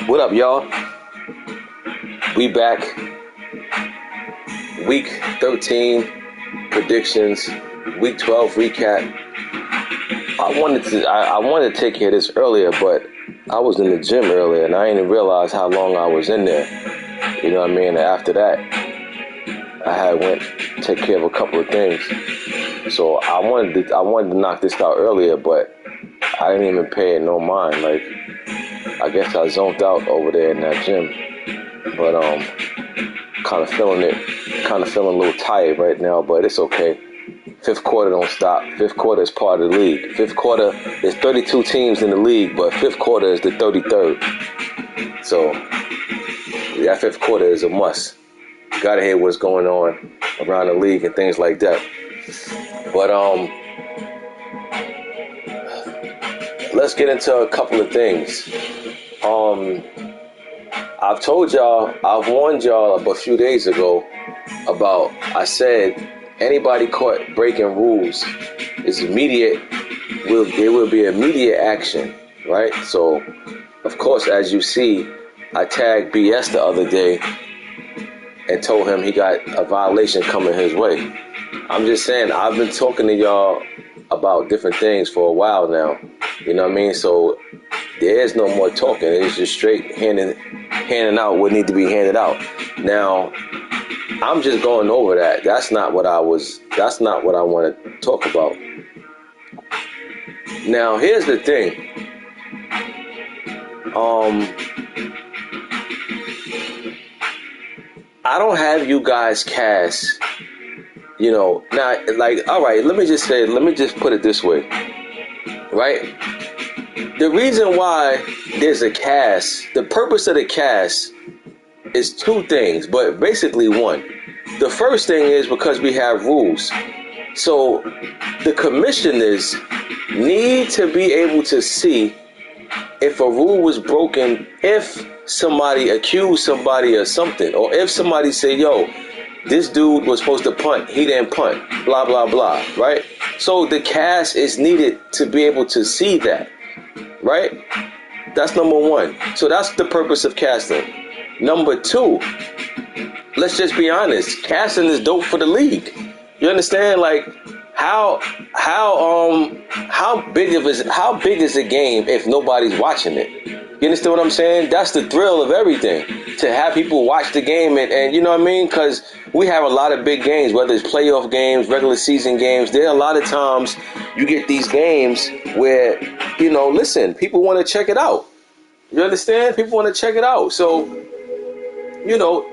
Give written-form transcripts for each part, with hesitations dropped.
What up, y'all? We back. Week 13 predictions. Week 12 recap. I wanted to take care of this earlier, but I was in the gym earlier and I didn't realize how long I was in there. You know what I mean? And after that, I had went to take care of a couple of things. So I wanted to knock this out earlier, but I didn't even pay it no mind. Like, I guess I zoned out over there in that gym. But kind of feeling a little tired right now, but it's okay. Fifth quarter don't stop. Fifth quarter is part of the league. Fifth quarter, there's 32 teams in the league, but fifth quarter is the 33rd. So that fifth quarter is a must. Gotta hear what's going on around the league and things like that. But let's get into a couple of things. I've warned y'all a few days ago about, I said, anybody caught breaking rules is immediate, there will be immediate action, right? So, of course, as you see, I tagged BS the other day and told him he got a violation coming his way. I'm just saying, I've been talking to y'all about different things for a while now. You know what I mean? So there is no more talking. It's just straight handing out what needs to be handed out. Now, I'm just going over that. That's not what I want to talk about. Now, here's the thing. I don't have you guys cast, now, like, all right, let me just put it this way, right? The reason why there's a cast, the purpose of the cast is two things, but basically one. The first thing is because we have rules. So the commissioners need to be able to see if a rule was broken, if somebody accused somebody of something, or if somebody say, yo, this dude was supposed to punt, he didn't punt, blah, blah, blah, right? So the cast is needed to be able to see that, right? That's number one. So that's the purpose of casting. Number two, let's just be honest, casting is dope for the league. You understand? Like, how big is the game if nobody's watching it? You understand what I'm saying? That's the thrill of everything, to have people watch the game and you know what I mean? Because we have a lot of big games, whether it's playoff games, regular season games. There are a lot of times you get these games where, listen, people want to check it out. You understand? People want to check it out. So,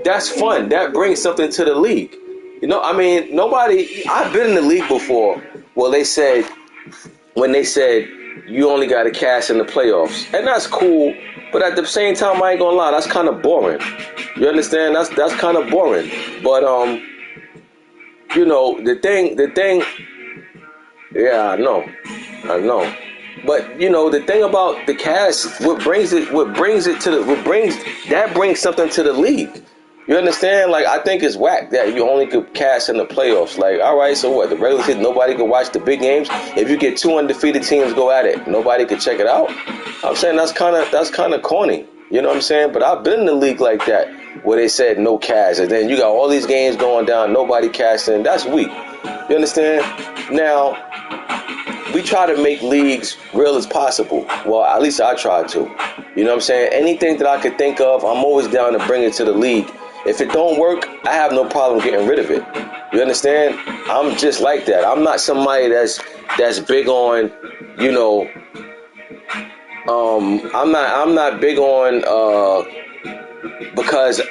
that's fun. That brings something to the league. I've been in the league before. Well, when they said you only got to cast in the playoffs, and that's cool. But at the same time, I ain't gonna lie, that's kind of boring. You understand? That's kind of boring. But the thing. Yeah, I know. But the thing about the cast, that brings something to the league. You understand? Like, I think it's whack that you only could cast in the playoffs. Like, all right, so what? The regular season, nobody could watch the big games. If you get two undefeated teams go at it, nobody could check it out. I'm saying that's kind of corny. You know what I'm saying? But I've been in the league like that, where they said no cast, and then you got all these games going down, nobody casting. That's weak. You understand? Now, we try to make leagues real as possible. Well, at least I try to. You know what I'm saying? Anything that I could think of, I'm always down to bring it to the league If it don't work, I have no problem getting rid of it. You understand? I'm just like that. I'm not somebody that's big on, you know, I'm not big on because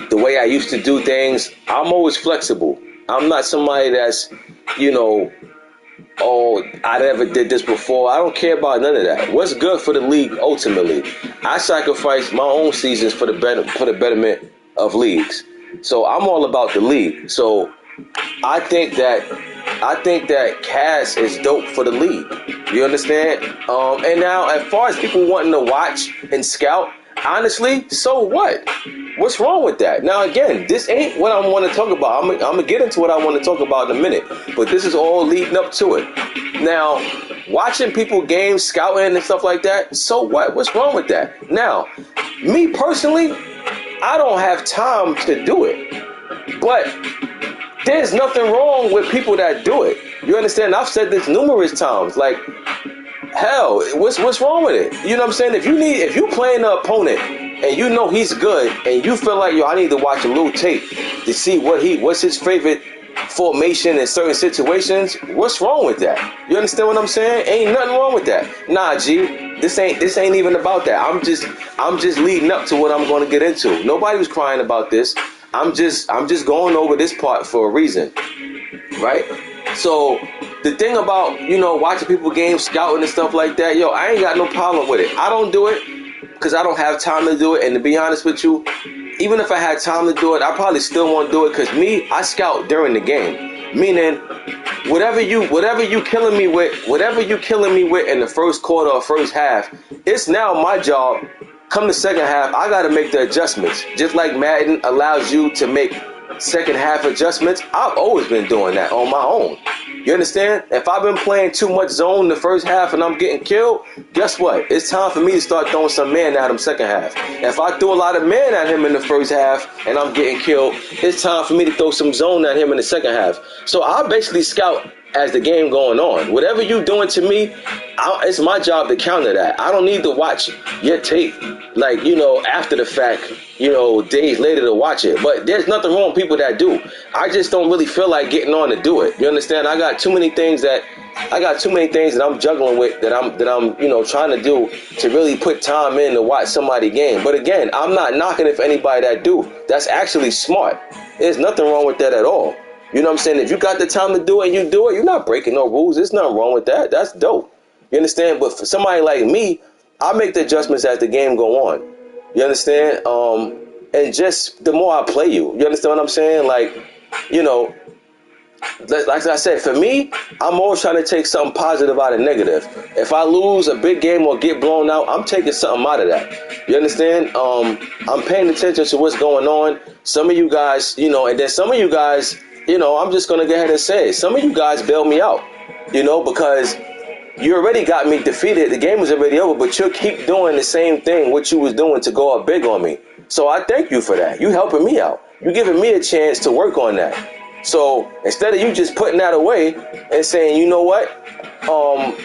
the way I used to do things, I'm always flexible. I'm not somebody that's, you know, oh, I never did this before. I don't care about none of that. What's good for the league ultimately? I sacrifice my own seasons for the betterment of leagues. So I'm all about the league. So I think that Cass is dope for the league. You understand? And now, as far as people wanting to watch and scout, honestly, so what? What's wrong with that? Now, again, this ain't what I want to talk about. I'm going to get into what I want to talk about in a minute. But this is all leading up to it. Now, watching people games, scouting and stuff like that, so what? What's wrong with that? Now, me personally, I don't have time to do it. But there's nothing wrong with people that do it. You understand? I've said this numerous times. Like, hell, what's wrong with it? You know what I'm saying? If you playing an opponent and you know he's good and you feel like, yo, I need to watch a little tape to see what's his favorite formation in certain situations, what's wrong with that? You understand what I'm saying? Ain't nothing wrong with that. Nah, G, this ain't even about that. I'm just leading up to what I'm going to get into. Nobody was crying about this. I'm just going over this part for a reason, right? So the thing about, you know, watching people games, scouting and stuff like that, yo, I ain't got no problem with it. I don't do it because I don't have time to do it. And to be honest with you, even if I had time to do it, I probably still won't do it because I scout during the game. Meaning, whatever you killing me with in the first quarter or first half, it's now my job. Come the second half, I got to make the adjustments. Just like Madden allows you to make second half adjustments, I've always been doing that on my own. You understand? If I've been playing too much zone the first half and I'm getting killed, guess what? It's time for me to start throwing some man at him second half. If I threw a lot of man at him in the first half and I'm getting killed, it's time for me to throw some zone at him in the second half. So I basically scout as the game going on. Whatever you doing to me, it's my job to counter that. I don't need to watch your tape, like, you know, after the fact, you know, days later to watch it. But there's nothing wrong with people that do. I just don't really feel like getting on to do it. You understand? I got too many things that I'm juggling with that I'm you know, trying to do to really put time in to watch somebody game. But again, I'm not knocking it for anybody that do. That's actually smart. There's nothing wrong with that at all. You know what I'm saying? If you got the time to do it and you do it, you're not breaking no rules. There's nothing wrong with that. That's dope. You understand? But for somebody like me, I make the adjustments as the game go on. You understand? And just the more I play you understand what I'm saying? Like, you know, like I said, for me, I'm always trying to take something positive out of negative. If I lose a big game or get blown out, I'm taking something out of that. You understand? I'm paying attention to what's going on. Some of you guys, you know, and then some of you guys, you know, I'm just going to go ahead and say it. Some of you guys bailed me out, you know, because you already got me defeated. The game was already over, but you'll keep doing the same thing, what you was doing to go up big on me. So I thank you for that. You helping me out. You giving me a chance to work on that. So instead of you just putting that away and saying, you know what,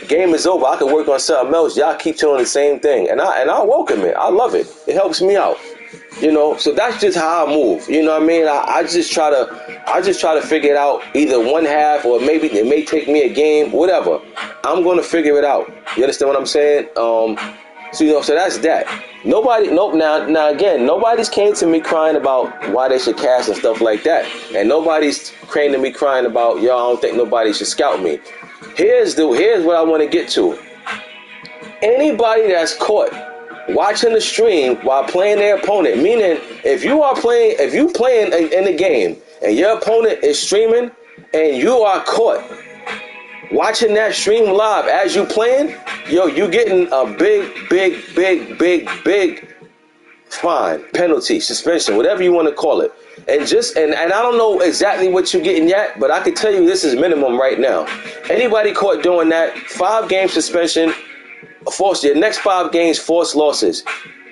game is over, I can work on something else. Y'all keep doing the same thing. And I welcome it. I love it. It helps me out. You know, so that's just how I move. You know what I mean? I just try to figure it out either one half or maybe it may take me a game, whatever. I'm going to figure it out. You understand what I'm saying? So, you know, so that's that. Now again, nobody's came to me crying about why they should cast and stuff like that. And nobody's came to me crying about, yo, I don't think nobody should scout me. Here's what I want to get to. Anybody that's caught watching the stream while playing their opponent, meaning if you playing in the game and your opponent is streaming and you are caught watching that stream live as you playing, yo, you getting a big fine, penalty, suspension, whatever you want to call it. And I don't know exactly what you're getting yet, but I can tell you this is minimum right now. Anybody caught doing that, 5-game suspension, force your next 5 games, forced losses.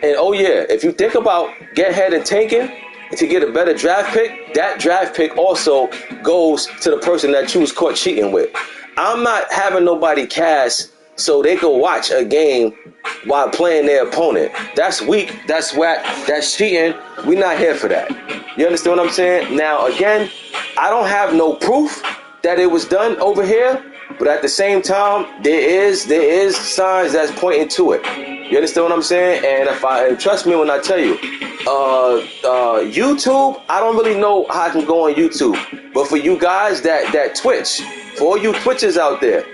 And oh yeah, if you think about get ahead and tanking to get a better draft pick, that draft pick also goes to the person that you was caught cheating with. I'm not having nobody cast so they can watch a game while playing their opponent. That's weak, that's whack, that's cheating. We're not here for that. You understand what I'm saying? Now, again, I don't have no proof that it was done over here, but at the same time, there is signs that's pointing to it. You understand what I'm saying? And trust me when I tell you, YouTube, I don't really know how I can go on YouTube, but for you guys that Twitch, for all you Twitchers out there,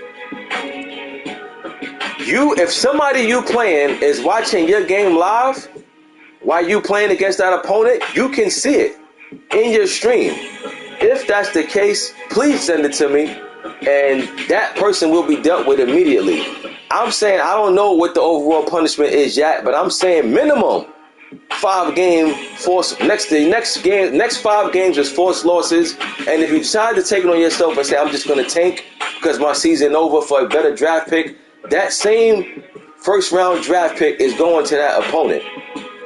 if somebody you playing is watching your game live while you playing against that opponent, you can see it in your stream. If that's the case, please send it to me, and that person will be dealt with immediately. I'm saying I don't know what the overall punishment is yet, but I'm saying minimum 5-game force. Next 5 games is forced losses. And if you decide to take it on yourself and say I'm just going to tank because my season over for a better draft pick, that same first round draft pick is going to that opponent.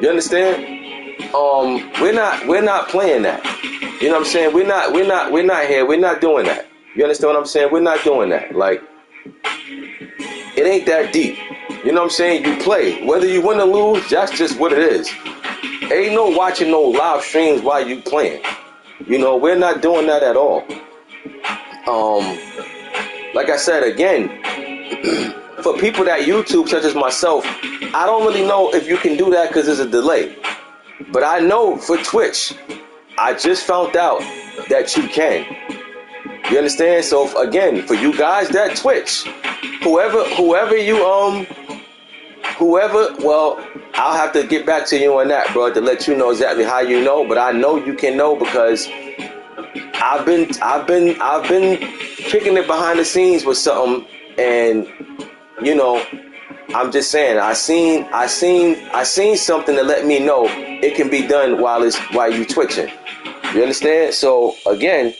You understand? We're not playing that. You know what I'm saying? We're not here. We're not doing that. You understand what I'm saying? We're not doing that. Like, it ain't that deep. You know what I'm saying? You play. Whether you win or lose, that's just what it is. Ain't no watching no live streams while you playing. You know, we're not doing that at all. Like I said, again, for people that YouTube, such as myself, I don't really know if you can do that because there's a delay. But I know for Twitch, I just found out that you can. You understand? So again, for you guys that Twitch, well, I'll have to get back to you on that, bro, to let you know exactly how you know. But I know you can know because I've been kicking it behind the scenes with something, and you know, I'm just saying, I seen something that let me know it can be done while you twitching. You understand? So again,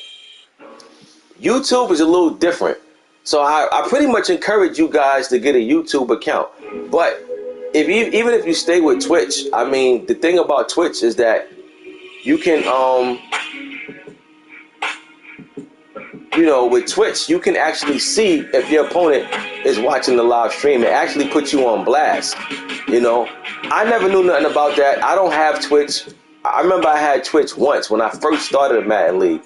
YouTube is a little different. So I pretty much encourage you guys to get a YouTube account. But even if you stay with Twitch, I mean, the thing about Twitch is that you can with Twitch, you can actually see if your opponent is watching the live stream. It actually puts you on blast. You know, I never knew nothing about that. I don't have Twitch. I remember I had Twitch once when I first started a Madden League,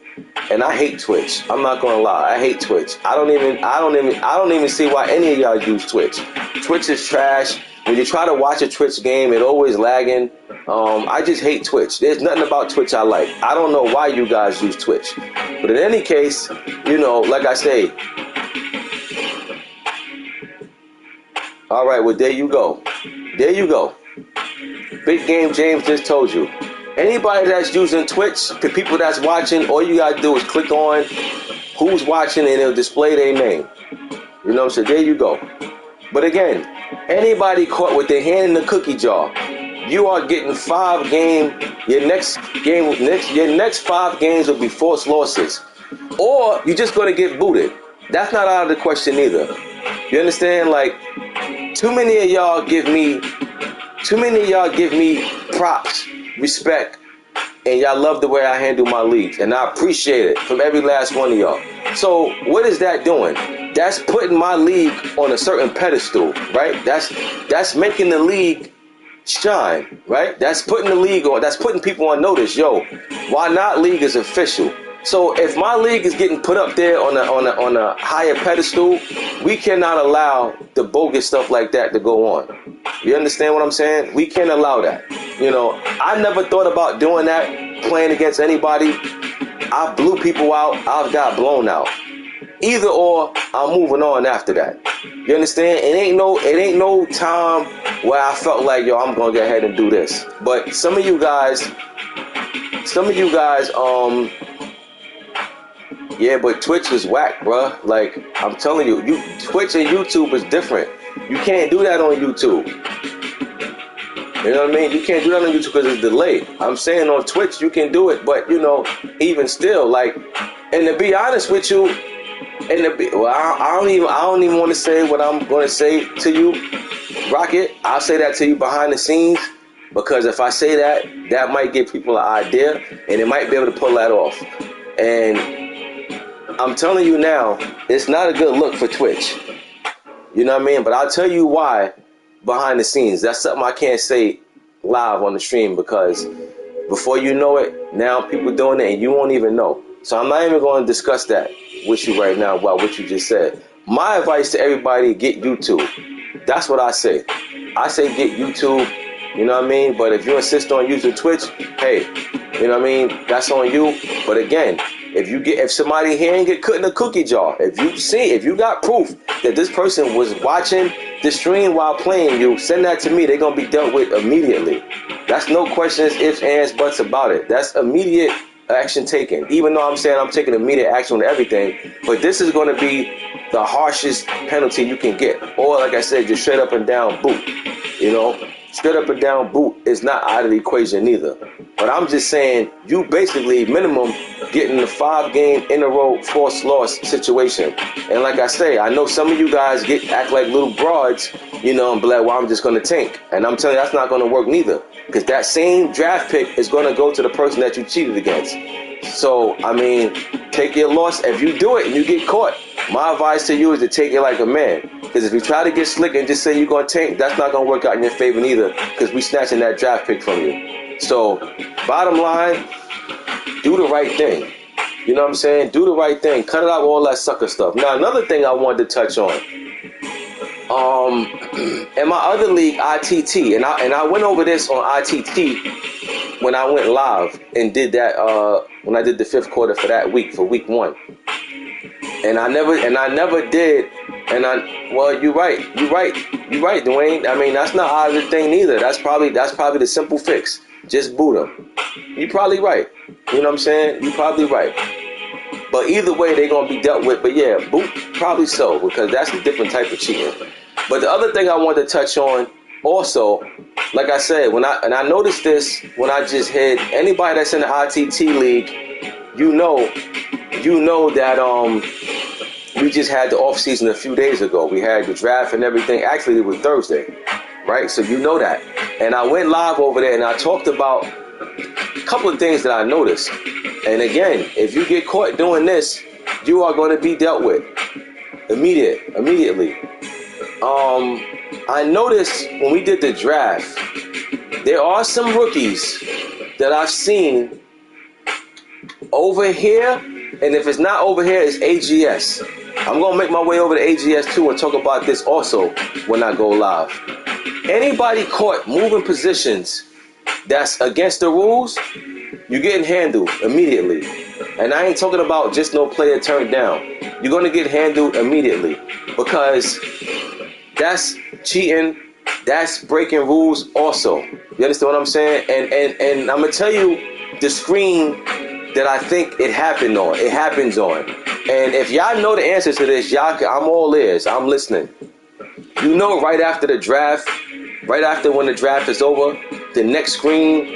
and I hate Twitch. I'm not gonna lie, I hate Twitch. I don't even see why any of y'all use Twitch. Twitch is trash. When you try to watch a Twitch game, it always lagging. I just hate Twitch. There's nothing about Twitch I like. I don't know why you guys use Twitch. But in any case, like I say, all right, well, there you go. There you go. Big Game James just told you. Anybody that's using Twitch, the people that's watching, all you gotta do is click on who's watching and it'll display their name. You know what I'm saying? There you go. But again, anybody caught with their hand in the cookie jar, you are getting 5 games. Your next 5 games will be forced losses, or you're just gonna get booted. That's not out of the question either. You understand? Like, too many of y'all give me props, respect, and y'all love the way I handle my leagues, and I appreciate it from every last one of y'all. So what is that doing? That's putting my league on a certain pedestal, right? That's making the league shine, right? That's putting the league on. That's putting people on notice. Yo, Why Not League is official. So if my league is getting put up there on a higher pedestal, we cannot allow the bogus stuff like that to go on. You understand what I'm saying? We can't allow that. I never thought about doing that, playing against anybody. I blew people out. I've got blown out. Either or, I'm moving on after that. You understand? It ain't no time where I felt like, yo, I'm gonna go ahead and do this. But some of you guys, yeah, but Twitch is whack, bruh. Like, I'm telling you, Twitch and YouTube is different. You can't do that on YouTube. You know what I mean? You can't do that on YouTube because it's delayed. I'm saying on Twitch you can do it, but even still, like, and to be honest with you, I don't even want to say what I'm going to say to you, Rocket. I'll say that to you behind the scenes, because if I say that, that might give people an idea, and it might be able to pull that off. And I'm telling you now, it's not a good look for Twitch. You know what I mean? But I'll tell you why behind the scenes. That's something I can't say live on the stream, because Before you know it, now people doing it and you won't even know. So I'm not even going to discuss that with you right now about what you just said. My advice to everybody, get YouTube. That's what I say. I say get YouTube, you know what I mean? But if you insist on using Twitch, hey, you know what I mean? That's on you. But again, if somebody here ain't get cut in a cookie jar, if you got proof that this person was watching the stream while playing you, send that to me. They're going to be dealt with immediately. That's no questions, ifs, ands, buts about it. That's immediate action taken. Even though I'm saying I'm taking immediate action on everything, but this is going to be the harshest penalty you can get. Or like I said, just straight up and down boot. You know, straight up and down boot is not out of the equation either. But I'm just saying, you basically minimum getting the 5-game in a row forced loss situation. And like I say, I know some of you guys act like little broads, you know, and be like, well, I'm just going to tank. And I'm telling you, that's not going to work neither. Because that same draft pick is going to go to the person that you cheated against. So, I mean, take your loss. If you do it and you get caught, my advice to you is to take it like a man. Because if you try to get slick and just say you're going to tank, that's not going to work out in your favor neither. Because we snatching that draft pick from you. So, bottom line, do the right thing. You know what I'm saying? Do the right thing. Cut it out with all that sucker stuff. Now, another thing I wanted to touch on. In my other league, ITT, and I went over this on ITT when I went live and did that when I did the 5th quarter for that week, for week 1. And I never did. Well, you're right, Dwayne. I mean, that's not out of the thing neither. That's probably the simple fix. Just boot them. You're probably right. You know what I'm saying? You're probably right. But either way, they're gonna be dealt with. But yeah, boot probably so, because that's a different type of cheating. But the other thing I wanted to touch on also, like I said, I noticed this when I just hit anybody that's in the ITT league, you know that we just had the off season a few days ago. We had the draft and everything. Actually, it was Thursday, right? So you know that. And I went live over there and I talked about a couple of things that I noticed. And again, if you get caught doing this, you are going to be dealt with immediately. I noticed when we did the draft, there are some rookies that I've seen over here, and if it's not over here, it's AGS. I'm going to make my way over to AGS too and talk about this also when I go live. Anybody caught moving positions that's against the rules, you're getting handled immediately. And I ain't talking about just no player turned down. You're going to get handled immediately because that's cheating. That's breaking rules also. You understand what I'm saying? And I'm going to tell you the screen that I think it happens on. And if y'all know the answers to this, I'm all ears. I'm listening. You know, right after the draft, right after when the draft is over, the next screen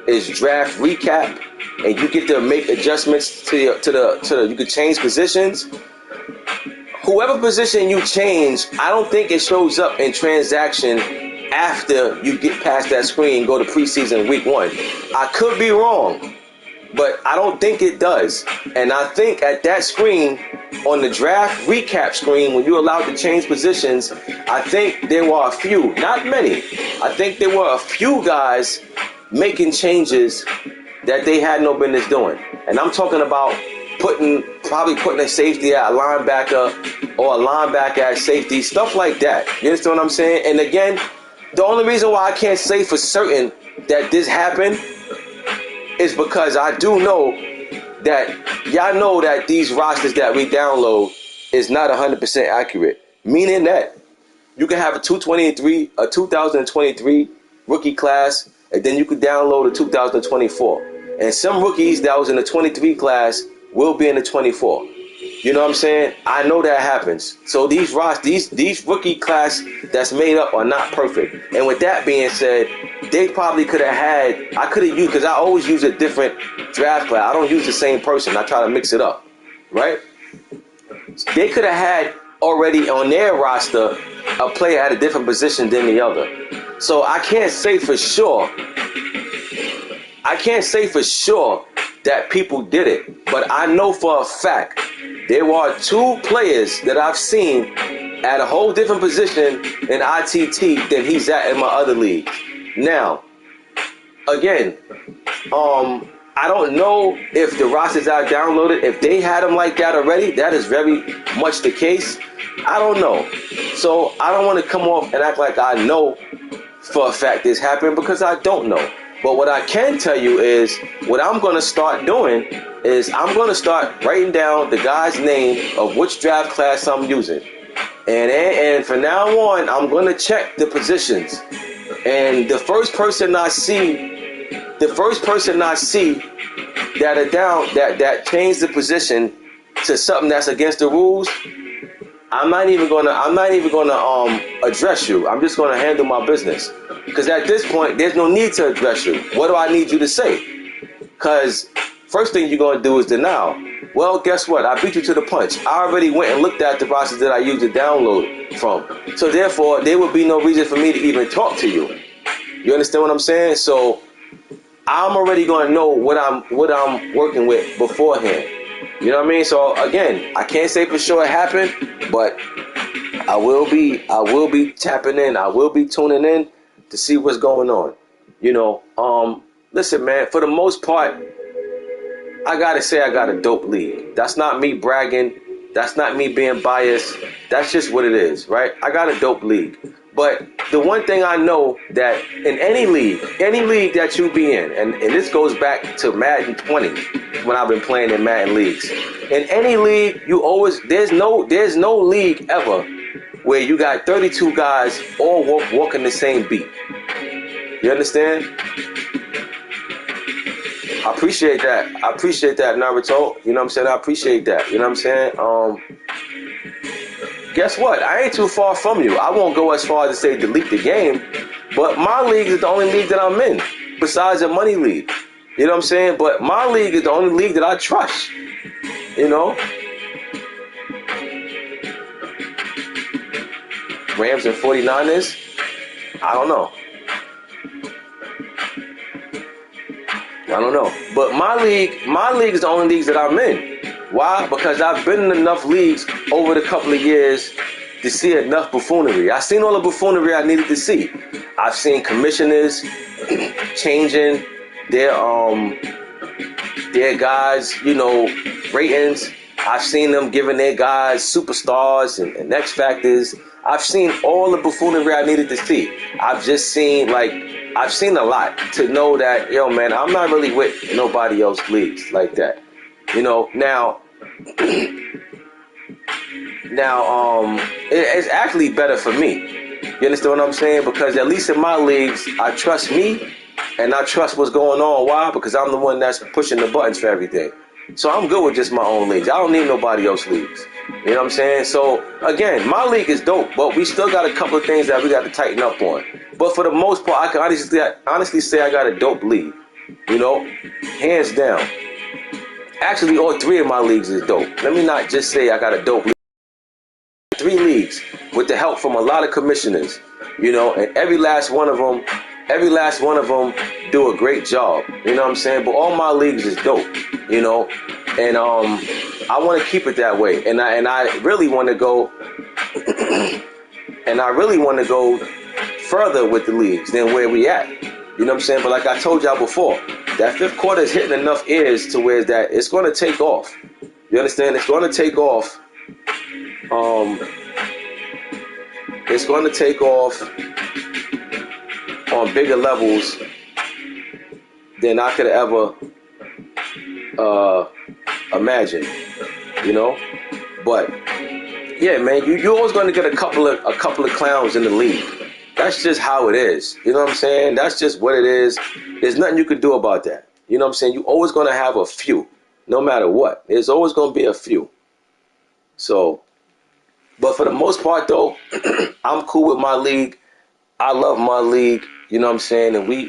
is draft recap, and you get to make adjustments to you can change positions. Whoever position you change, I don't think it shows up in transaction after you get past that screen and go to preseason week 1. I could be wrong, but I don't think it does. And I think at that screen, on the draft recap screen, when you're allowed to change positions, I think there were a few, not many, I think there were a few guys making changes that they had no business doing. And I'm talking about probably putting a safety at a linebacker or a linebacker at safety, stuff like that. You understand what I'm saying? And again, the only reason why I can't say for certain that this happened is because I do know that y'all know that these rosters that we download is not 100% accurate. Meaning that you can have a 2023 rookie class, and then you could download a 2024. And some rookies that was in the 23 class will be in the 24. You know what I'm saying? I know that happens. So these rookie class that's made up are not perfect. And with that being said, they probably could have I could have used, because I always use a different draft class. I don't use the same person. I try to mix it up, right? They could have had already on their roster a player at a different position than the other. So I can't say for sure. That people did it, but I know for a fact there were 2 players that I've seen at a whole different position in ITT than he's at in my other league. Now, again, I don't know if the rosters I downloaded, if they had them like that already. That is very much the case. I don't know. So I don't want to come off and act like I know for a fact this happened, because I don't know. But what I can tell you is what I'm going to start doing is I'm going to start writing down the guy's name of which draft class I'm using. And from now on, I'm going to check the positions. And the first person I see that are down, that changed the position to something that's against the rules, I'm not even gonna address you. I'm just gonna handle my business. Because at this point, there's no need to address you. What do I need you to say? Because first thing you're gonna do is denial. Well, guess what? I beat you to the punch. I already went and looked at the rosters that I used to download from. So therefore, there would be no reason for me to even talk to you. You understand what I'm saying? So I'm already gonna know what I'm working with beforehand. You know what I mean? So again, I can't say for sure it happened, but I will be tapping in. I will be tuning in to see what's going on. You know, listen, man, for the most part, I gotta say I got a dope league. That's not me bragging. That's not me being biased. That's just what it is, right? I got a dope league. But the one thing I know that in any league that you be in, and this goes back to Madden 20 when I've been playing in Madden leagues. In any league, there's no league ever where you got 32 guys all walking the same beat. You understand? I appreciate that. Naruto. You know what I'm saying? I appreciate that. You know what I'm saying? Guess what? I ain't too far from you. I won't go as far as to say delete the game, but my league is the only league that I'm in, besides a money league. You know what I'm saying? But my league is the only league that I trust. You know? Rams and 49ers? I don't know. But my league is the only leagues that I'm in. Why? Because I've been in enough leagues over the couple of years to see enough buffoonery. I've seen all the buffoonery I needed to see. I've seen commissioners changing their guys, you know, ratings. I've seen them giving their guys superstars and X factors. I've seen all the buffoonery I needed to see. I've seen a lot to know that, yo, man, I'm not really with nobody else's leagues like that. You know, now, it's actually better for me. You understand what I'm saying? Because at least in my leagues, I trust me and I trust what's going on. Why? Because I'm the one that's pushing the buttons for everything. So I'm good with just my own leagues. I don't need nobody else's leagues. You know what I'm saying? So, again, my league is dope, but we still got a couple of things that we got to tighten up on. But for the most part, I can honestly say I got a dope league. You know, hands down. Actually, all three of my leagues is dope. Let me not just say I got a dope league. 3 leagues with the help from a lot of commissioners, you know, and every last one of them do a great job. You know what I'm saying? But all my leagues is dope, you know, and I want to keep it that way. And I really want to go, further with the leagues than where we at. You know what I'm saying? But like I told y'all before, that 5th quarter is hitting enough ears to where that it's going to take off. You understand? It's going to take off. It's going to take off on bigger levels than I could ever imagine. You know? But yeah, man, you're always going to get a couple of clowns in the league. That's just how it is. You know what I'm saying? That's just what it is. There's nothing you can do about that. You know what I'm saying? You're always going to have a few, no matter what. There's always going to be a few. So, but for the most part, though, I'm cool with my league. I love my league. You know what I'm saying? And we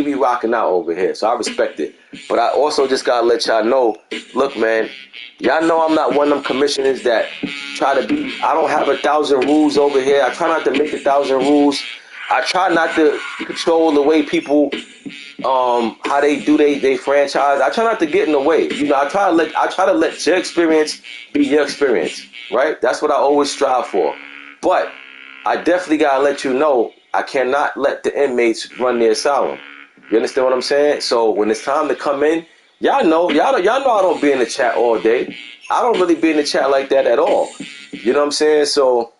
be rocking out over here. So I respect it. But I also just got to let y'all know, look, man, y'all know I'm not one of them commissioners that try to be, I don't have 1,000 rules over here. I try not to make 1,000 rules. I try not to control the way people, how they do they franchise. I try not to get in the way. You know, I try to let your experience be your experience, right? That's what I always strive for. But I definitely got to let you know, I cannot let the inmates run the asylum. You understand what I'm saying? So when it's time to come in, y'all know I don't be in the chat all day. I don't really be in the chat like that at all. You know what I'm saying? So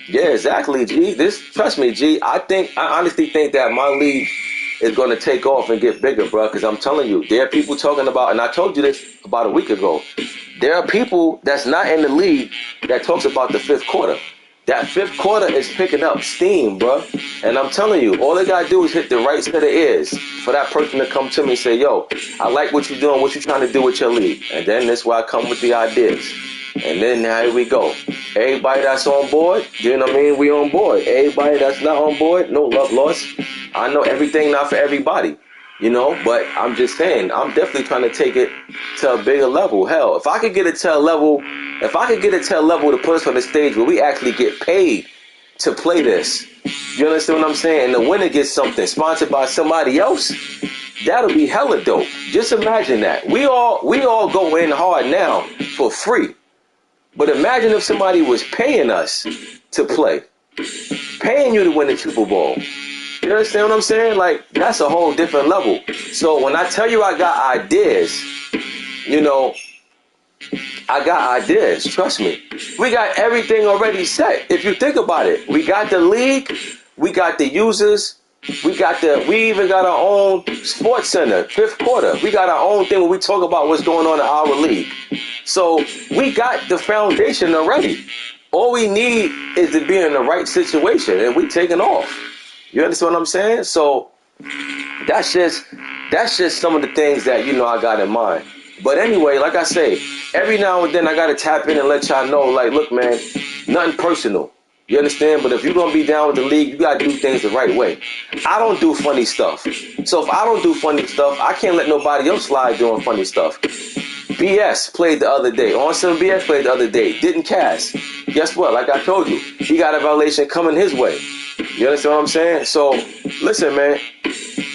yeah, exactly, G. Trust me, G. I honestly think that my league is going to take off and get bigger, bro. Because I'm telling you, there are people talking about, and I told you this about a week ago. There are people that's not in the league that talks about the fifth quarter. That fifth quarter is picking up steam, bro. And I'm telling you, all they got to do is hit the right set of ears for that person to come to me and say, yo, I like what you're doing, what you're trying to do with your league. And then that's why I come with the ideas. And then here we go. Everybody that's on board, you know what I mean? We on board. Everybody that's not on board, no love lost. I know everything not for everybody, you know, but I'm just saying, I'm definitely trying to take it to a bigger level. Hell, if I could get it to a level to put us on the stage where we actually get paid to play this, you understand what I'm saying? And the winner gets something sponsored by somebody else, that'll be hella dope. Just imagine that. We all go in hard now for free. But imagine if somebody was paying us to play, paying you to win the Super Bowl. You understand what I'm saying? Like, that's a whole different level. So when I tell you I got ideas, you know, I got ideas. Trust me. We got everything already set. If you think about it, we got the league, we got the users, we even got our own sports center, fifth quarter. We got our own thing where we talk about what's going on in our league. So we got the foundation already. All we need is to be in the right situation, and we taking off. You understand what I'm saying? So that's just some of the things that, you know, I got in mind. But anyway, like I say, every now and then I got to tap in and let y'all know, like, look, man, nothing personal. You understand? But if you're going to be down with the league, you got to do things the right way. I don't do funny stuff. So if I don't do funny stuff, I can't let nobody else slide doing funny stuff. BS played the other day. On some BS played the other day. Didn't cast. Guess what? Like I told you, he got a violation coming his way. You understand what I'm saying? So, listen, man.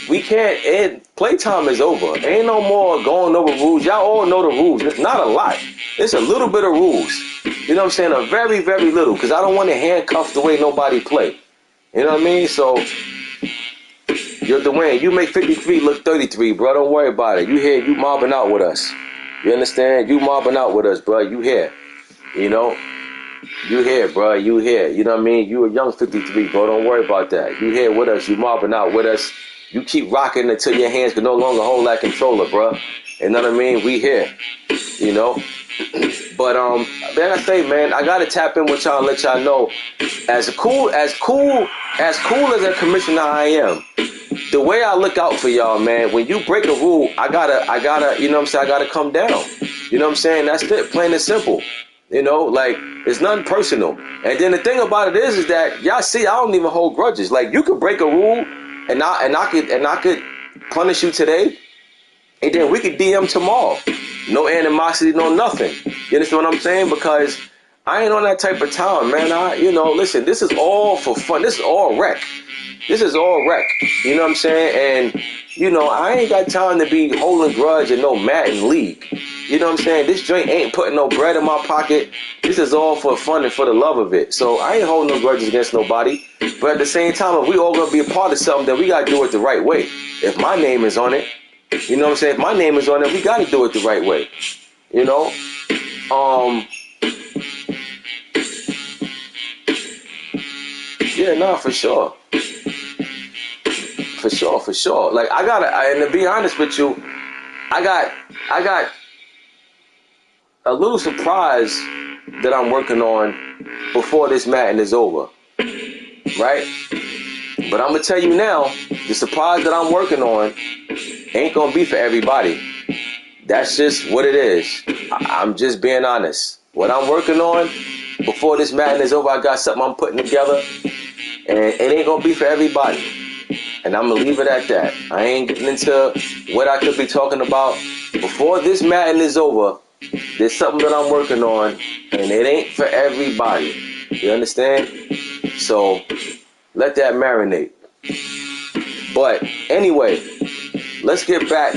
We can't. Playtime is over. Ain't no more going over rules. Y'all all know the rules. It's not a lot. It's a little bit of rules. You know what I'm saying? A very, very little. Because I don't want to handcuff the way nobody play. You know what I mean? So, you're Dwayne. You make 53 look 33, bro. Don't worry about it. You here. You mobbing out with us. You understand? You mobbing out with us, bro. You here. You know? You here, bro. You here. You know what I mean? You a young 53, bro. Don't worry about that. You here with us. You mobbing out with us. You keep rocking until your hands can no longer hold that controller, bro. You know what I mean? We here. You know? But man, I say, man, I gotta tap in with y'all and let y'all know, as cool as a commissioner I am, the way I look out for y'all, man, when you break a rule, I gotta, you know what I'm saying, I gotta come down. You know what I'm saying? That's it, plain and simple. You know, like, it's nothing personal. And then the thing about it is that y'all see, I don't even hold grudges. Like, you could break a rule and I could punish you today, and then we could DM tomorrow. No animosity, no nothing. You understand what I'm saying? Because I ain't on that type of time, man. Listen, this is all for fun. This is all rec. This is all rec. You know what I'm saying? And, you know, I ain't got time to be holding grudge in no Madden league. You know what I'm saying? This joint ain't putting no bread in my pocket. This is all for fun and for the love of it. So I ain't holding no grudges against nobody. But at the same time, if we all gonna be a part of something, then we gotta do it the right way. If my name is on it, you know what I'm saying? If my name is on it, we gotta do it the right way. You know? Yeah, no, for sure. For sure. Like, and to be honest with you, I got a little surprise that I'm working on before this Madden is over. Right? But I'm going to tell you now, the surprise that I'm working on ain't going to be for everybody. That's just what it is. I'm just being honest. What I'm working on before this Madden is over, I got something I'm putting together, and it ain't going to be for everybody. And I'm going to leave it at that. I ain't getting into what I could be talking about. Before this Madden is over, there's something that I'm working on, and it ain't for everybody. You understand? So, let that marinate. But, anyway, let's get back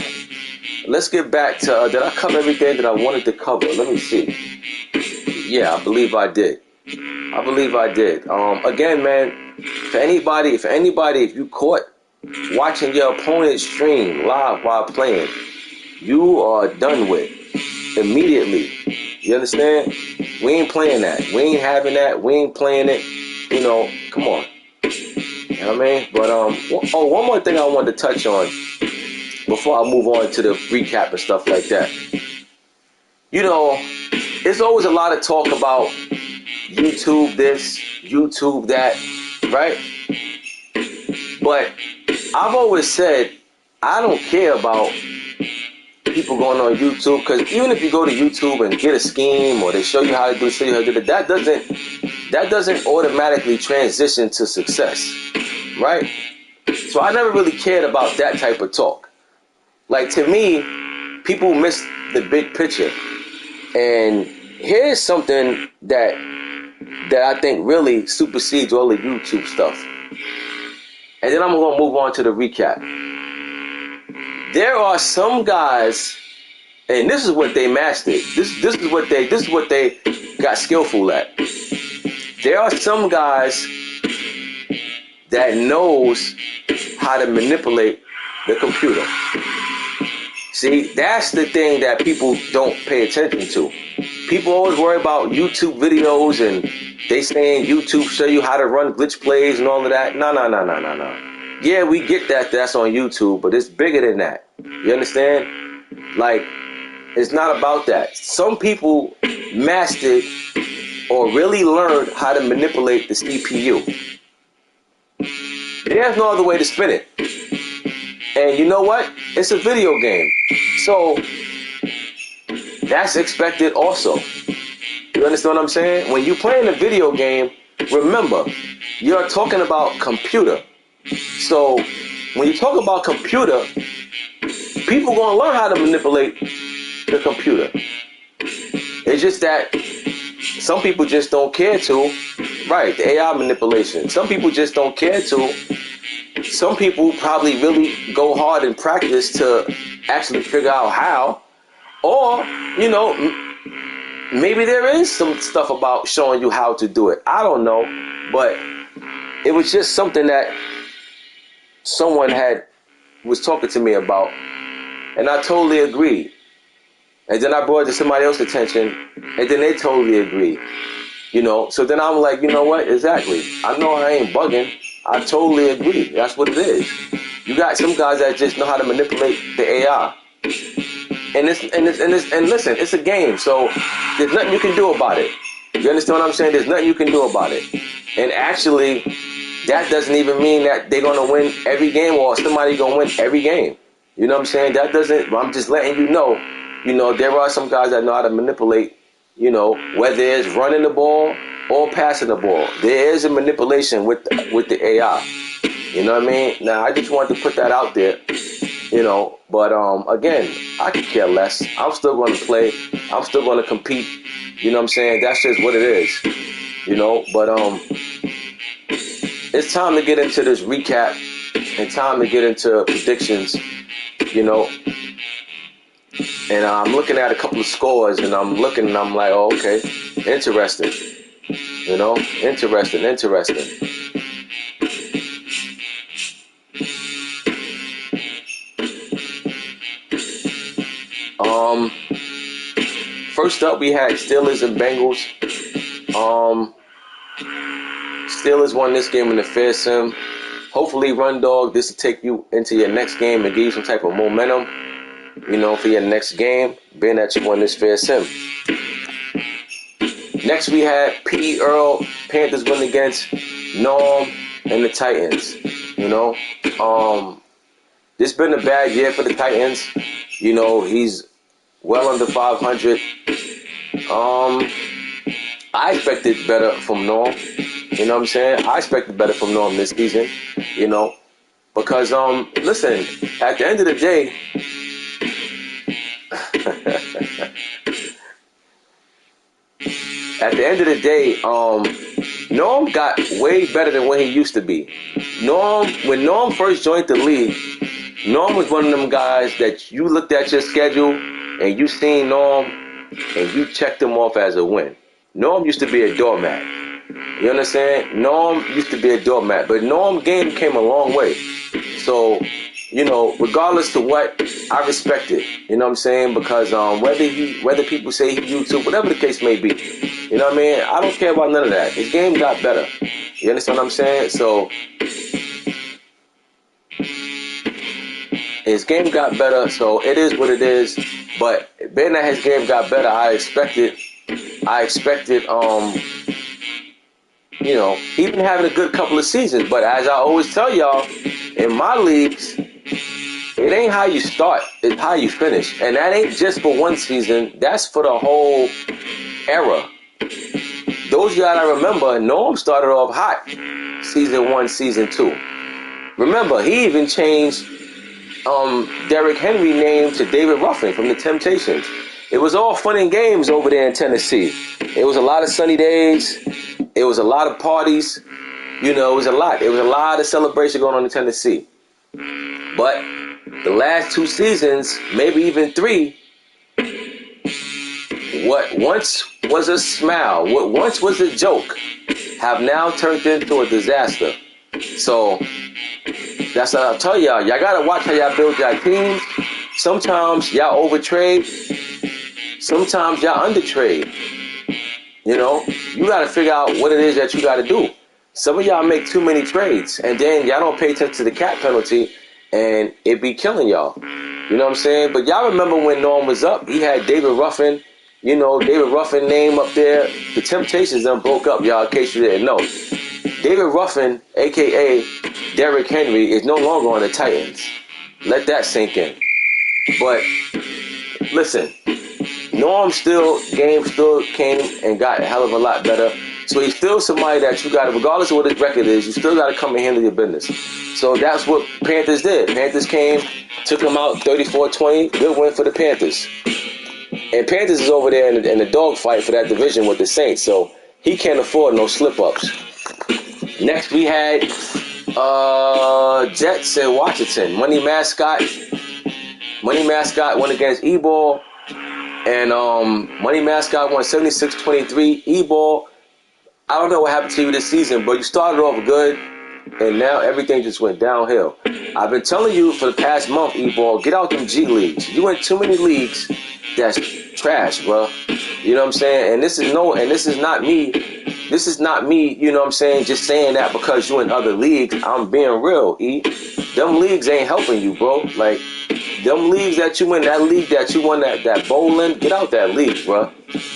to, did I cover everything that I wanted to cover? Let me see. Yeah, I believe I did. Again, man, if you caught watching your opponent stream live while playing, you are done with immediately. You understand? We ain't playing that. We ain't having that. We ain't playing it. You know, come on. You know what I mean? But one more thing I wanted to touch on before I move on to the recap and stuff like that. You know, there's always a lot of talk about YouTube this, YouTube that, right? But I've always said I don't care about people going on YouTube, because even if you go to YouTube and get a scheme or they show you how to do it, that doesn't automatically transition to success, right? So I never really cared about that type of talk. Like, to me, people miss the big picture. And here's something that I think really supersedes all the YouTube stuff. And then I'm going to move on to the recap. There are some guys, and this is what they mastered. This is what they got skillful at. There are some guys that knows how to manipulate the computer. See, that's the thing that people don't pay attention to. People always worry about YouTube videos and they saying YouTube show you how to run glitch plays and all of that. No. Yeah, we get that that's on YouTube, but it's bigger than that. You understand? Like, it's not about that. Some people mastered or really learned how to manipulate the CPU. There's no other way to spin it. And you know what? It's a video game. So that's expected also. You understand what I'm saying? When you're playing a video game, remember, you're talking about computer. So when you talk about computer, people gonna learn how to manipulate the computer. It's just that some people just don't care to. Right, the AI manipulation. Some people just don't care to. Some people probably really go hard in practice to actually figure out how. Or, you know, maybe there is some stuff about showing you how to do it. I don't know. But it was just something that someone was talking to me about. And I totally agreed. And then I brought it to somebody else's attention. And then they totally agreed. You know, so then I'm like, you know what? Exactly. I know I ain't bugging. I totally agree. That's what it is. You got some guys that just know how to manipulate the AI. And listen, it's a game, so there's nothing you can do about it. You understand what I'm saying? There's nothing you can do about it. And actually, that doesn't even mean that they're gonna win every game or somebody gonna win every game. You know what I'm saying? That doesn't. I'm just letting you know. You know, there are some guys that know how to manipulate. You know, whether it's running the ball or passing the ball, there is a manipulation with the AI. You know what I mean? Now, I just wanted to put that out there. You know, but again, I could care less. I'm still going to play. I'm still going to compete. You know what I'm saying? That's just what it is. You know, but it's time to get into this recap and time to get into predictions. You know. And I'm looking at a couple of scores, and I'm looking, and I'm like, oh, okay, interesting. You know, interesting. First up, we had Steelers and Bengals. Steelers won this game in the fair sim. Hopefully, Run Dog, this will take you into your next game and give you some type of momentum. You know, for your next game, being that you won this fair sim. Next, we had P. Earl, Panthers win against Norm and the Titans. You know, this been a bad year for the Titans. You know, he's well under 500. I expected better from Norm. You know what I'm saying? I expected better from Norm this season. You know, because listen, at the end of the day. At the end of the day, Norm got way better than what he used to be. When Norm first joined the league, Norm was one of them guys that you looked at your schedule and you seen Norm and you checked him off as a win. Norm used to be a doormat. You understand? Norm used to be a doormat, but Norm game came a long way. So, you know, regardless to what, I respect it. You know what I'm saying? Because whether people say he YouTube, whatever the case may be, you know what I mean? I don't care about none of that. His game got better. You understand what I'm saying? So his game got better, so it is what it is. But being that his game got better, I expected, you know, even having a good couple of seasons. But as I always tell y'all, in my leagues, it ain't how you start, it's how you finish. And that ain't just for one season, that's for the whole era. Those of y'all that remember, Norm started off hot season 1, season 2. Remember, he even changed Derrick Henry name to David Ruffin from the Temptations. It was all fun and games over there in Tennessee. It was a lot of sunny days. It was a lot of parties. You know, it was a lot. It was a lot of celebration going on in Tennessee. But the last 2 seasons, maybe even 3, what once was a smile, what once was a joke, have now turned into a disaster. So that's what I'll tell y'all. Y'all gotta watch how y'all build your teams. Sometimes y'all overtrade. Sometimes y'all undertrade. You know, you gotta figure out what it is that you gotta do. Some of y'all make too many trades, and then y'all don't pay attention to the cap penalty, and it be killing y'all. You know what I'm saying? But y'all remember when Norm was up, he had David Ruffin. You know, David Ruffin name up there. The Temptations done broke up, y'all, in case you didn't know. David Ruffin, a.k.a. Derrick Henry, is no longer on the Titans. Let that sink in. But, listen, Norm's game still came and got a hell of a lot better. So he's still somebody that you got to, regardless of what his record is, you still got to come and handle your business. So that's what Panthers did. Panthers came, took him out 34-20. Good win for the Panthers. And Panthers is over there in the dogfight for that division with the Saints. So he can't afford no slip-ups. Next we had Jets and Washington. Money Mascot went against E-Ball. And Money Mascot won 76-23. E-Ball, I don't know what happened to you this season, but you started off good, and now everything just went downhill. I've been telling you for the past month, E-Ball, get out them G leagues. You in too many leagues that's trash, bro. You know what I'm saying? And this is not me. This is not me, you know what I'm saying, just saying that because you in other leagues. I'm being real, E. Them leagues ain't helping you, bro. Like, them leagues that you in, that league that you won, that bowling, get out that league, bro.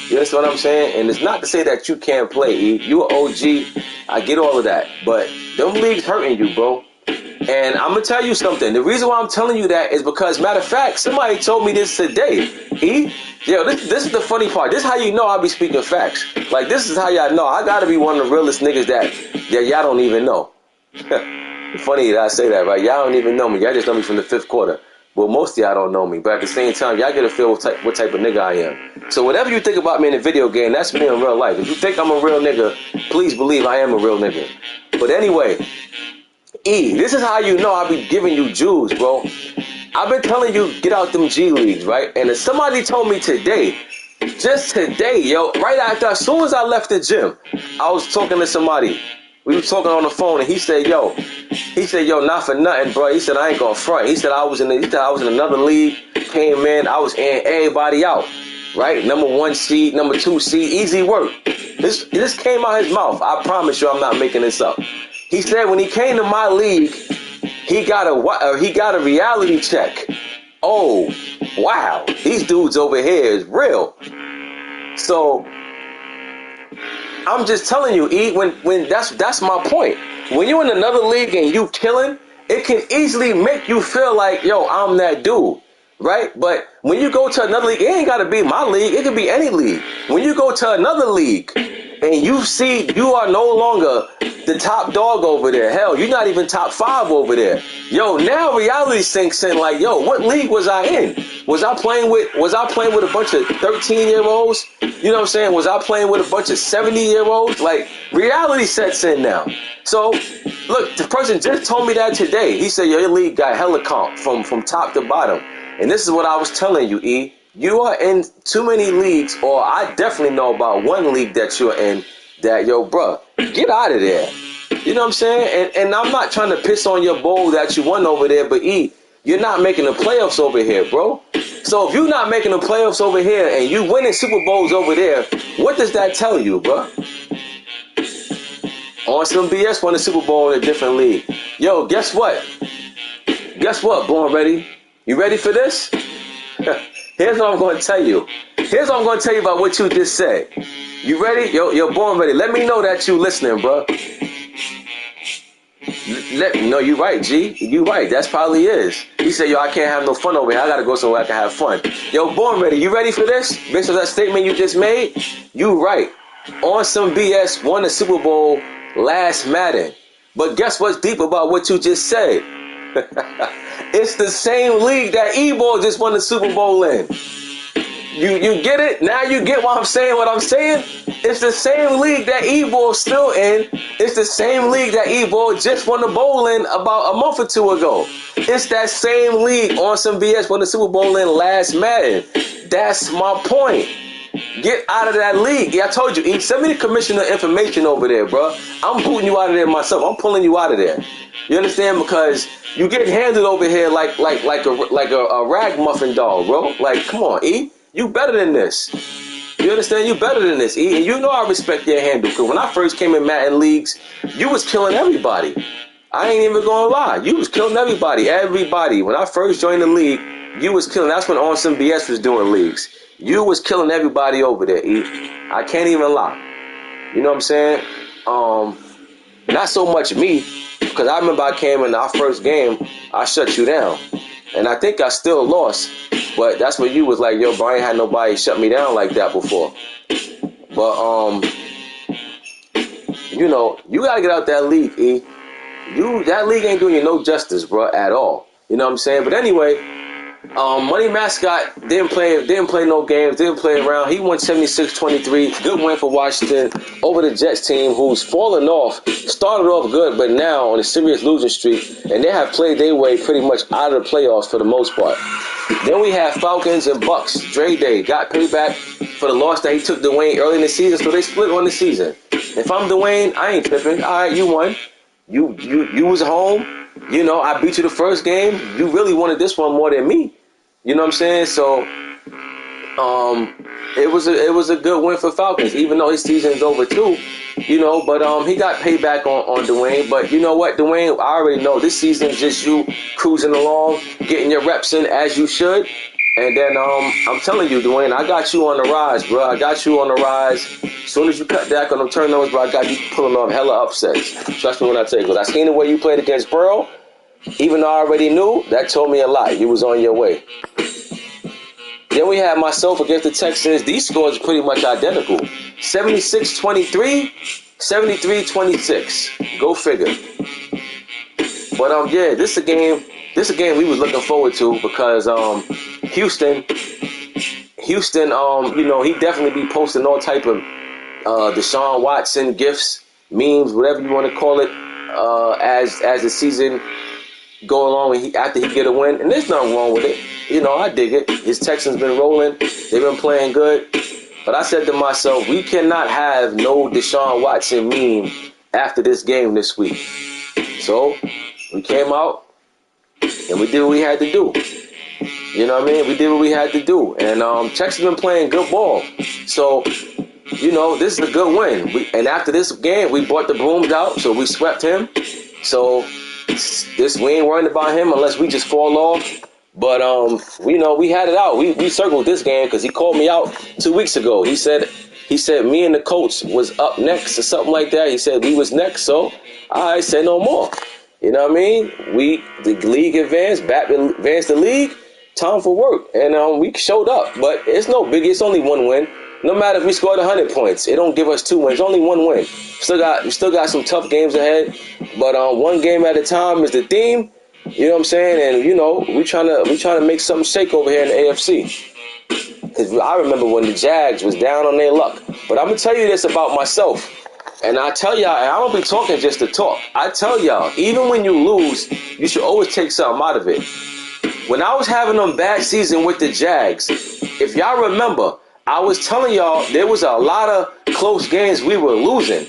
You understand what I'm saying? And it's not to say that you can't play, E. You an OG. I get all of that. But them leagues hurting you, bro. And I'm going to tell you something. The reason why I'm telling you that is because, matter of fact, somebody told me this today. Yo, this is the funny part. This is how you know I be speaking facts. Like, this is how y'all know. I got to be one of the realest niggas that y'all don't even know. Funny that I say that, right? Y'all don't even know me. Y'all just know me from the 5th quarter. Well, most of y'all don't know me. But at the same time, y'all get a feel what type of nigga I am. So whatever you think about me in a video game, that's me in real life. If you think I'm a real nigga, please believe I am a real nigga. But anyway, E, this is how you know I be giving you Jews, bro. I've been telling you, get out them G leagues, right? And if somebody told me today, just today, yo, right after, as soon as I left the gym, I was talking to somebody. We were talking on the phone, and he said, yo, not for nothing, bro. He said, I ain't gonna front. He said, I was in another league, came in, I was in everybody out, right? Number 1 seed, number 2 seed, easy work. This came out his mouth. I promise you, I'm not making this up. He said when he came to my league, he got a reality check. Oh, wow, these dudes over here is real. So I'm just telling you, E, when that's my point. When you're in another league and you killing, it can easily make you feel like, yo, I'm that dude, right? But when you go to another league, it ain't gotta be my league. It could be any league. When you go to another league and you see you are no longer the top dog over there. Hell, you're not even top 5 over there. Yo, now reality sinks in like, yo, what league was I in? Was I playing with a bunch of 13-year-olds? You know what I'm saying? Was I playing with a bunch of 70-year-olds? Like, reality sets in now. So, look, the person just told me that today. He said, yo, your league got hella comp from top to bottom. And this is what I was telling you, E. You are in too many leagues, or I definitely know about one league that you're in that, yo, bruh, get out of there. You know what I'm saying? And I'm not trying to piss on your bowl that you won over there, but you're not making the playoffs over here, bro. So if you're not making the playoffs over here and you winning Super Bowls over there, what does that tell you, bro? On some BS, won a Super Bowl in a different league. Yo, guess what? Guess what, Born Ready? You ready for this? Here's what I'm going to tell you. Here's what I'm going to tell you about what you just said. You ready? Yo, Born Ready. Let me know that you listening, bro. No, you right, G. You right. That's probably is. He said, yo, I can't have no fun over here. I got to go somewhere I can have fun. Yo, Born Ready. You ready for this? Based on that statement you just made? You right. On some BS, won the Super Bowl last Madden. But guess what's deep about what you just said? It's the same league that E-Ball just won the Super Bowl in. You get it? Now you get what I'm saying? It's the same league that E-Ball's still in. It's the same league that E-Ball just won the bowl in about a month or two ago. It's that same league on some BS won the Super Bowl in last Madden. That's my point. Get out of that league. Yeah, I told you. Send me the commissioner information over there, bro. I'm booting you out of there myself. I'm pulling you out of there. You understand? Because you get handled over here like a ragamuffin dog, bro. Like, come on, E. You better than this. You understand? You better than this, E. And you know I respect your handle. Because when I first came in Madden leagues, you was killing everybody. I ain't even gonna lie. You was killing everybody. Everybody. When I first joined the league, you was killing. That's when On Some BS was doing leagues. You was killing everybody over there, E. I can't even lie. You know what I'm saying? Not so much me, because I remember I came in our first game, I shut you down. And I think I still lost. But that's when you was like, yo, bro, I ain't had nobody shut me down like that before. But, you know, you got to get out that league, E. That league ain't doing you no justice, bro, at all. You know what I'm saying? But anyway, Money Mascot didn't play no games, didn't play around. He won 76-23. Good win for Washington over the Jets team, who's fallen off. Started off good, but now on a serious losing streak, and they have played their way pretty much out of the playoffs for the most part. Then we have Falcons and Bucks. Dre Day got payback for the loss that he took Dwayne early in the season, so they split on the season. If I'm Dwayne, I ain't tripping. All right, you won. You was home. You know, I beat you the first game. You really wanted this one more than me. You know what I'm saying? So, it was a good win for Falcons, even though his season's over too. You know, but he got payback on Dwayne. But you know what, Dwayne? I already know this season's just you cruising along, getting your reps in as you should. And then I'm telling you, Dwayne, I got you on the rise, bro. I got you on the rise. As soon as you cut back on them turnovers, bro, I got you pulling off hella upsets. Trust me when I tell you, because I seen the way you played against Burrow. Even though I already knew, that told me a lot. You was on your way. Then we had myself against the Texans. These scores are pretty much identical. 76-23, 73-26. Go figure. But yeah, this is a game we was looking forward to because Houston, you know, he definitely be posting all type of Deshaun Watson gifts, memes, whatever you want to call it, as the season go along after he get a win. And there's nothing wrong with it. You know, I dig it. His Texans been rolling. They've been playing good. But I said to myself, we cannot have no Deshaun Watson meme after this game this week. So we came out and we did what we had to do. You know what I mean? We did what we had to do. And Texas been playing good ball. So, you know, this is a good win. And after this game, we brought the brooms out. So we swept him. So we ain't worried about him unless we just fall off. But, you know, we had it out. We circled this game because he called me out 2 weeks ago. He said me and the Colts was up next or something like that. He said we was next. So I said no more. You know what I mean? The league advanced the league. Time for work. And we showed up. But it's no biggie. It's only one win. No matter if we scored 100 points, it don't give us 2 wins. Only one win. We still got some tough games ahead. But one game at a time is the theme. You know what I'm saying? And, you know, we trying to make something shake over here in the AFC. Because I remember when the Jags was down on their luck. But I'm going to tell you this about myself. And I tell y'all, and I don't be talking just to talk. I tell y'all, even when you lose, you should always take something out of it. When I was having them bad season with the Jags, if y'all remember, I was telling y'all there was a lot of close games we were losing,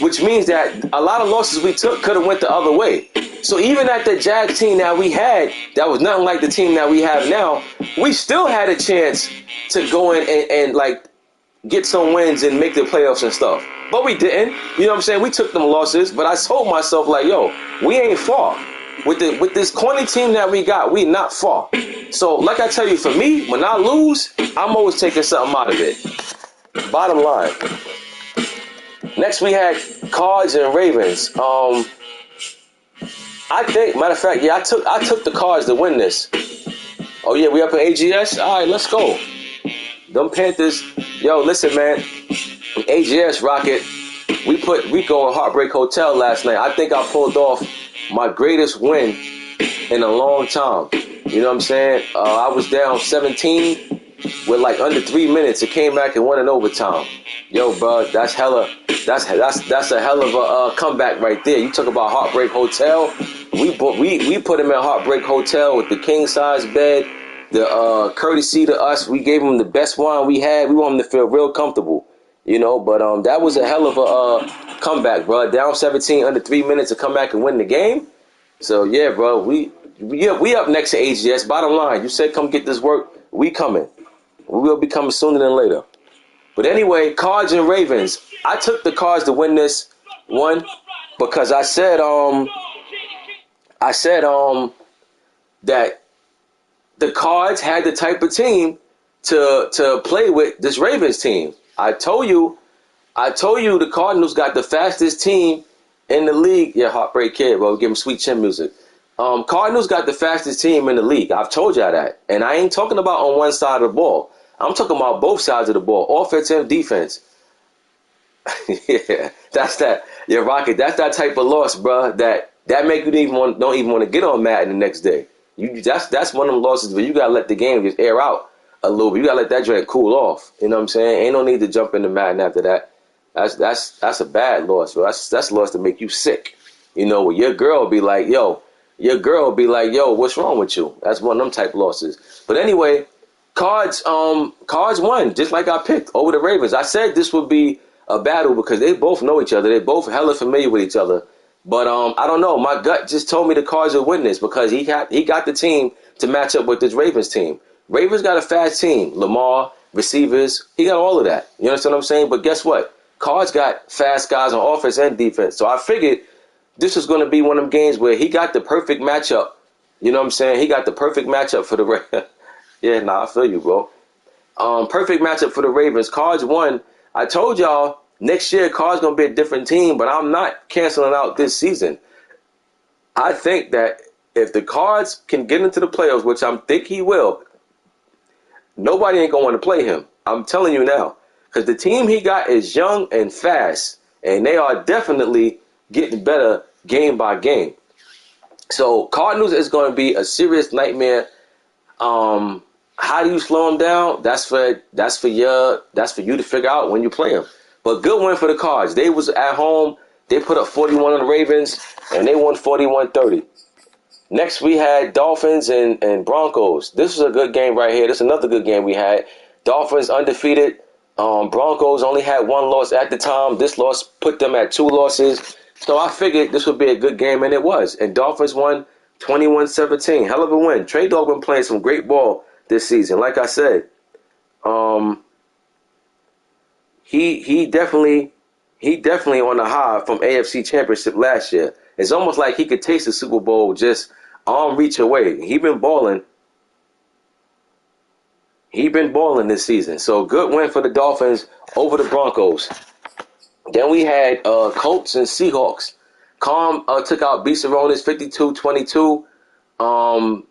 which means that a lot of losses we took could have went the other way. So even at the Jags team that we had, that was nothing like the team that we have now, we still had a chance to go in and like get some wins and make the playoffs and stuff. But we didn't. You know what I'm saying? We took them losses, but I told myself like, yo, we ain't far. With this corny team that we got, we not far. So like I tell you, for me, when I lose, I'm always taking something out of it. Bottom line. Next we had Cards and Ravens. I think, matter of fact, yeah, I took the Cards to win this. Oh yeah, we up in AGS? All right, let's go. Them Panthers, yo, listen, man. AGS Rocket, we put Rico in Heartbreak Hotel last night. I think I pulled off my greatest win in a long time. You know what I'm saying? I was down 17 with like under 3 minutes. It came back and won in overtime. Yo, bro, that's a hell of a comeback right there. You talk about Heartbreak Hotel. We put him in Heartbreak Hotel with the king size bed. The courtesy to us, we gave him the best wine we had. We want him to feel real comfortable, you know. But that was a hell of a comeback, bro. Down 17 under 3 minutes to come back and win the game. So yeah, bro, we up next to AGS. Bottom line, you said come get this work. We coming. We will be coming sooner than later. But anyway, Cards and Ravens. I took the Cards to win this one because I said that the Cards had the type of team to play with this Ravens team. I told you the Cardinals got the fastest team in the league. Yeah, Heartbreak Kid, bro. Give him sweet chin music. Cardinals got the fastest team in the league. I've told y'all that. And I ain't talking about on one side of the ball. I'm talking about both sides of the ball, offense and defense. Yeah, that's that. Yeah, Rocket, that's that type of loss, bro, that make you don't even want to get on Madden the next day. That's one of them losses where you gotta let the game just air out a little bit. You gotta let that joint cool off. You know what I'm saying? Ain't no need to jump into Madden after that. That's a bad loss, bro. That's a loss to make you sick. You know, where your girl be like, yo, what's wrong with you? That's one of them type losses. But anyway, Cards won, just like I picked over the Ravens. I said this would be a battle because they both know each other. They both hella familiar with each other. But I don't know. My gut just told me the Cards would win this because he got the team to match up with this Ravens team. Ravens got a fast team. Lamar, receivers, he got all of that. You understand what I'm saying? But guess what? Cards got fast guys on offense and defense. So I figured this was going to be one of them games where he got the perfect matchup. You know what I'm saying? He got the perfect matchup for the Ravens. Yeah, I feel you, bro. Perfect matchup for the Ravens. Cards won. I told y'all next year Cards gonna be a different team, but I'm not canceling out this season. I think that if the Cards can get into the playoffs, which I think he will, nobody ain't gonna want to play him. I'm telling you now, because the team he got is young and fast, and they are definitely getting better game by game. So Cardinals is going to be a serious nightmare. How do you slow them down? That's for you to figure out when you play them. But good win for the Cards. They was at home. They put up 41 on the Ravens, and they won 41-30. Next, we had Dolphins and Broncos. This was a good game right here. This is another good game we had. Dolphins undefeated. Broncos only had one loss at the time. This loss put them at 2 losses. So I figured this would be a good game, and it was. And Dolphins won 21-17. Hell of a win. Trey Dog been playing some great ball this season. Like I said, he definitely on the high from AFC Championship last year. It's almost like he could taste the Super Bowl just arm reach away. He been balling this season. So good win for the Dolphins over the Broncos. Then we had Colts and Seahawks. Calm took out Beaceronis 52-22.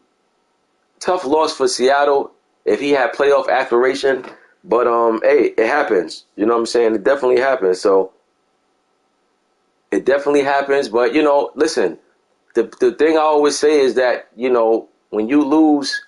Tough loss for Seattle if he had playoff aspiration. But, hey, it happens. You know what I'm saying? It definitely happens. So, it definitely happens. But, you know, listen, the thing I always say is that, you know, when you lose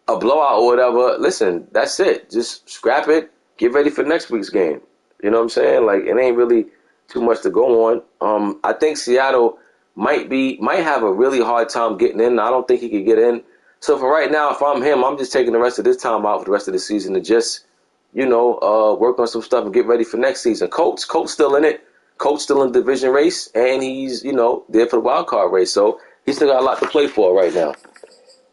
a blowout or whatever, listen, that's it. Just scrap it. Get ready for next week's game. You know what I'm saying? Like, it ain't really too much to go on. I think Seattle might have a really hard time getting in. I don't think he could get in. So for right now, if I'm him, I'm just taking the rest of this time out for the rest of the season to just, work on some stuff and get ready for next season. Colts still in it. Colts still in the division race, and he's, there for the wild card race. So he's still got a lot to play for right now.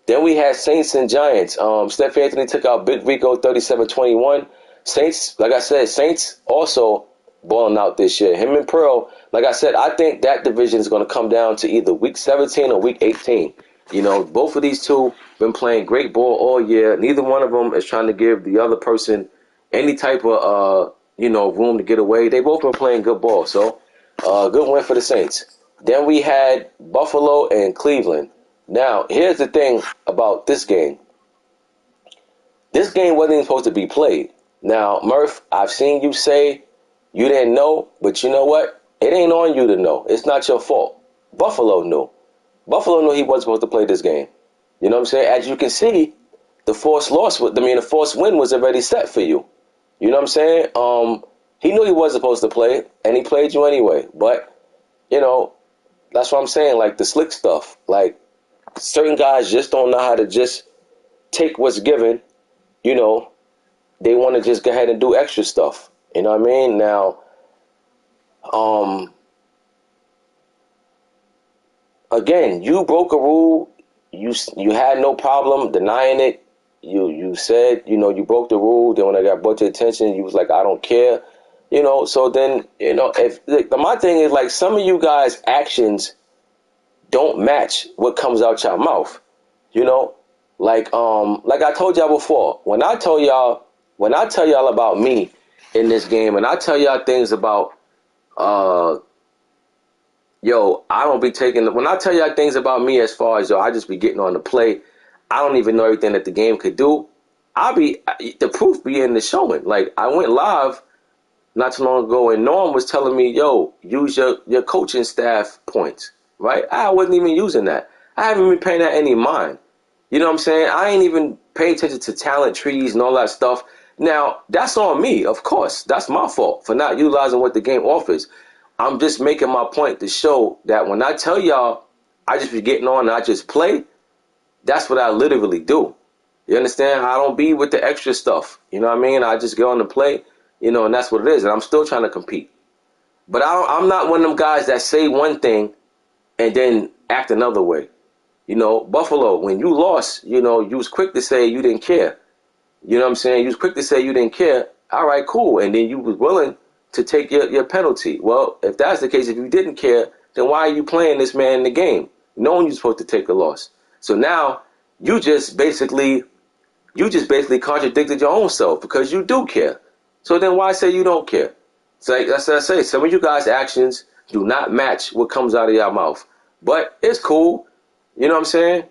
Then we had Saints and Giants. Steph Anthony took out Big Rico 37-21. Saints, like I said, Saints also balling out this year. Him and Pearl, like I said, I think that division is going to come down to either week 17 or week 18. Both of these two been playing great ball all year. Neither one of them is trying to give the other person any type of, room to get away. They both been playing good ball. So, good win for the Saints. Then we had Buffalo and Cleveland. Now, here's the thing about this game. This game wasn't even supposed to be played. Now, Murph, I've seen you say you didn't know, but you know what? It ain't on you to know. It's not your fault. Buffalo knew. Buffalo knew he wasn't supposed to play this game. You know what I'm saying? As you can see, the forced win was already set for you. You know what I'm saying? He knew he wasn't supposed to play, and he played you anyway. But, that's what I'm saying. Like, the slick stuff. Like, certain guys just don't know how to just take what's given. They want to just go ahead and do extra stuff. You know what I mean? Now, again, you broke a rule. You had no problem denying it. You said, you broke the rule. Then when I got brought to attention, you was like, I don't care. So then, my thing is, like, some of you guys' actions don't match what comes out your mouth. Like I told y'all before, when I tell y'all about me in this game, and I tell y'all things about, I don't be taking, when I tell y'all things about me as far as, I just be getting on the play, I don't even know everything that the game could do. The proof be in the showing. Like, I went live not too long ago, and Norm was telling me, use your coaching staff points, right? I wasn't even using that. I haven't been paying that any mind. You know what I'm saying? I ain't even paying attention to talent trees and all that stuff. Now, that's on me, of course. That's my fault for not utilizing what the game offers. I'm just making my point to show that when I tell y'all I just be getting on and I just play, that's what I literally do. You understand? I don't be with the extra stuff. You know what I mean? I just go on and play, and that's what it is. And I'm still trying to compete. But I'm not one of them guys that say one thing and then act another way. Buffalo, when you lost, you was quick to say you didn't care. You know what I'm saying? You was quick to say you didn't care. All right, cool. And then you was willing to take your penalty. Well, if that's the case, if you didn't care, then why are you playing this man in the game, knowing you're supposed to take a loss? So now you just basically contradicted your own self because you do care. So then why say you don't care? So that's what I say. Some of you guys' actions do not match what comes out of your mouth. But it's cool. You know what I'm saying?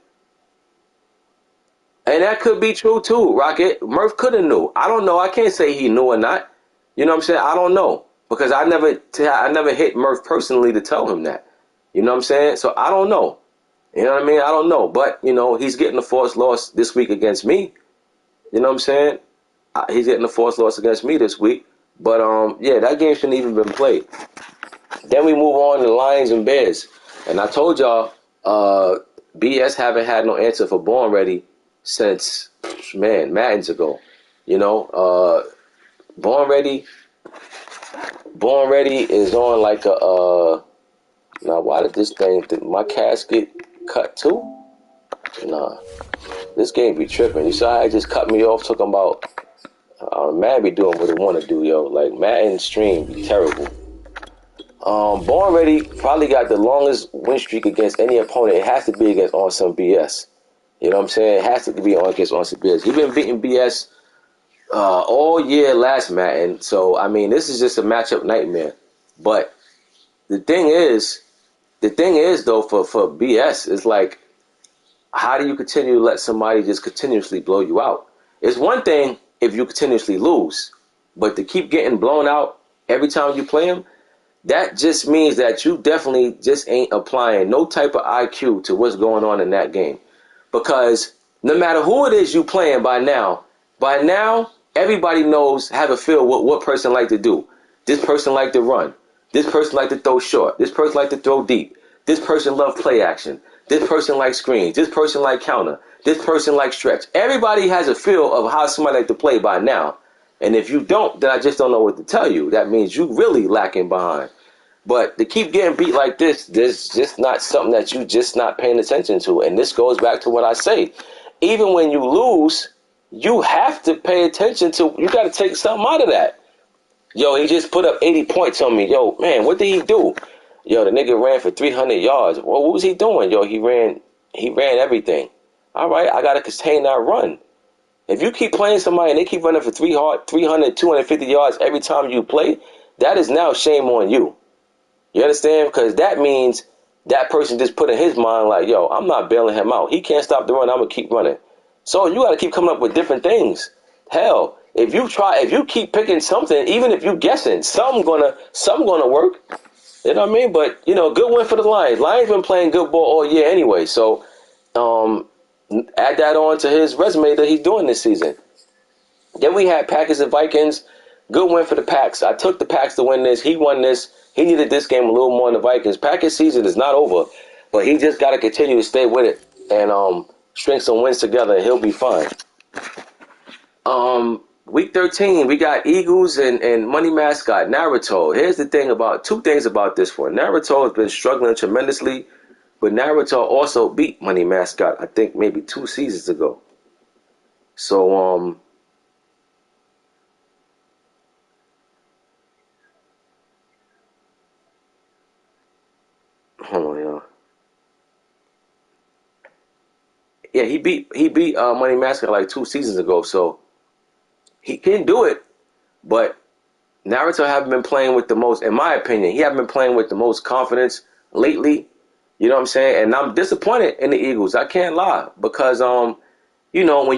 And that could be true too, Rocket. Murph could have knew. I don't know. I can't say he knew or not. You know what I'm saying? I don't know. Because I never hit Murph personally to tell him that. You know what I'm saying? So I don't know. You know what I mean? I don't know. But, he's getting a forced loss this week against me. You know what I'm saying? He's getting a forced loss against me this week. But, that game shouldn't even been played. Then we move on to Lions and Bears. And I told y'all, BS haven't had no answer for Born Ready since, Madden's ago. Born Ready is on like a, now why did my casket cut too? Nah, this game be tripping. You saw how it just cut me off talking about, Madden be doing what it want to do, yo. Like, Madden stream be terrible. Born Ready probably got the longest win streak against any opponent. It has to be against On Some BS. You know what I'm saying? It has to be against On Some BS. He's been beating BS all year last Madden. So, I mean, this is just a matchup nightmare. But the thing is though, for BS, is like, how do you continue to let somebody just continuously blow you out? It's one thing if you continuously lose, but to keep getting blown out every time you play him, that just means that you definitely just ain't applying no type of IQ to what's going on in that game. Because no matter who it is you playing by now, everybody knows, have a feel what person like to do. This person like to run. This person like to throw short. This person like to throw deep. This person love play action. This person likes screens. This person likes counter. This person likes stretch. Everybody has a feel of how somebody like to play by now. And if you don't, then I just don't know what to tell you. That means you really lacking behind. But to keep getting beat like this is just not something that you just not paying attention to. And this goes back to what I say. Even when you lose, you have to pay attention to, you got to take something out of that. Yo, he just put up 80 points on me. Yo, man, what did he do? Yo, the nigga ran for 300 yards. Well, what was he doing? Yo, he ran everything. All right, I got to contain that run. If you keep playing somebody and they keep running for 300, 250 yards every time you play, that is now shame on you. You understand? Because that means that person just put in his mind like, yo, I'm not bailing him out. He can't stop the run. I'm going to keep running. So you got to keep coming up with different things. Hell, if you keep picking something, even if you guessing, something gonna work. You know what I mean? But, good win for the Lions. Lions been playing good ball all year anyway. So add that on to his resume that he's doing this season. Then we had Packers and Vikings. Good win for the Packs. I took the Packs to win this. He won this. He needed this game a little more than the Vikings. Packers season is not over, but he just got to continue to stay with it and string some wins together, and he'll be fine. Week 13, we got Eagles and Money Mascot, Naruto. Here's the thing two things about this one. Naruto has been struggling tremendously, but Naruto also beat Money Mascot, I think maybe 2 seasons ago. So, hold on, y'all. Yeah, he beat Money Mascot like 2 seasons ago, so he can do it, but Naruto haven't been playing with the most, in my opinion, he haven't been playing with the most confidence lately. You know what I'm saying? And I'm disappointed in the Eagles. I can't lie, because when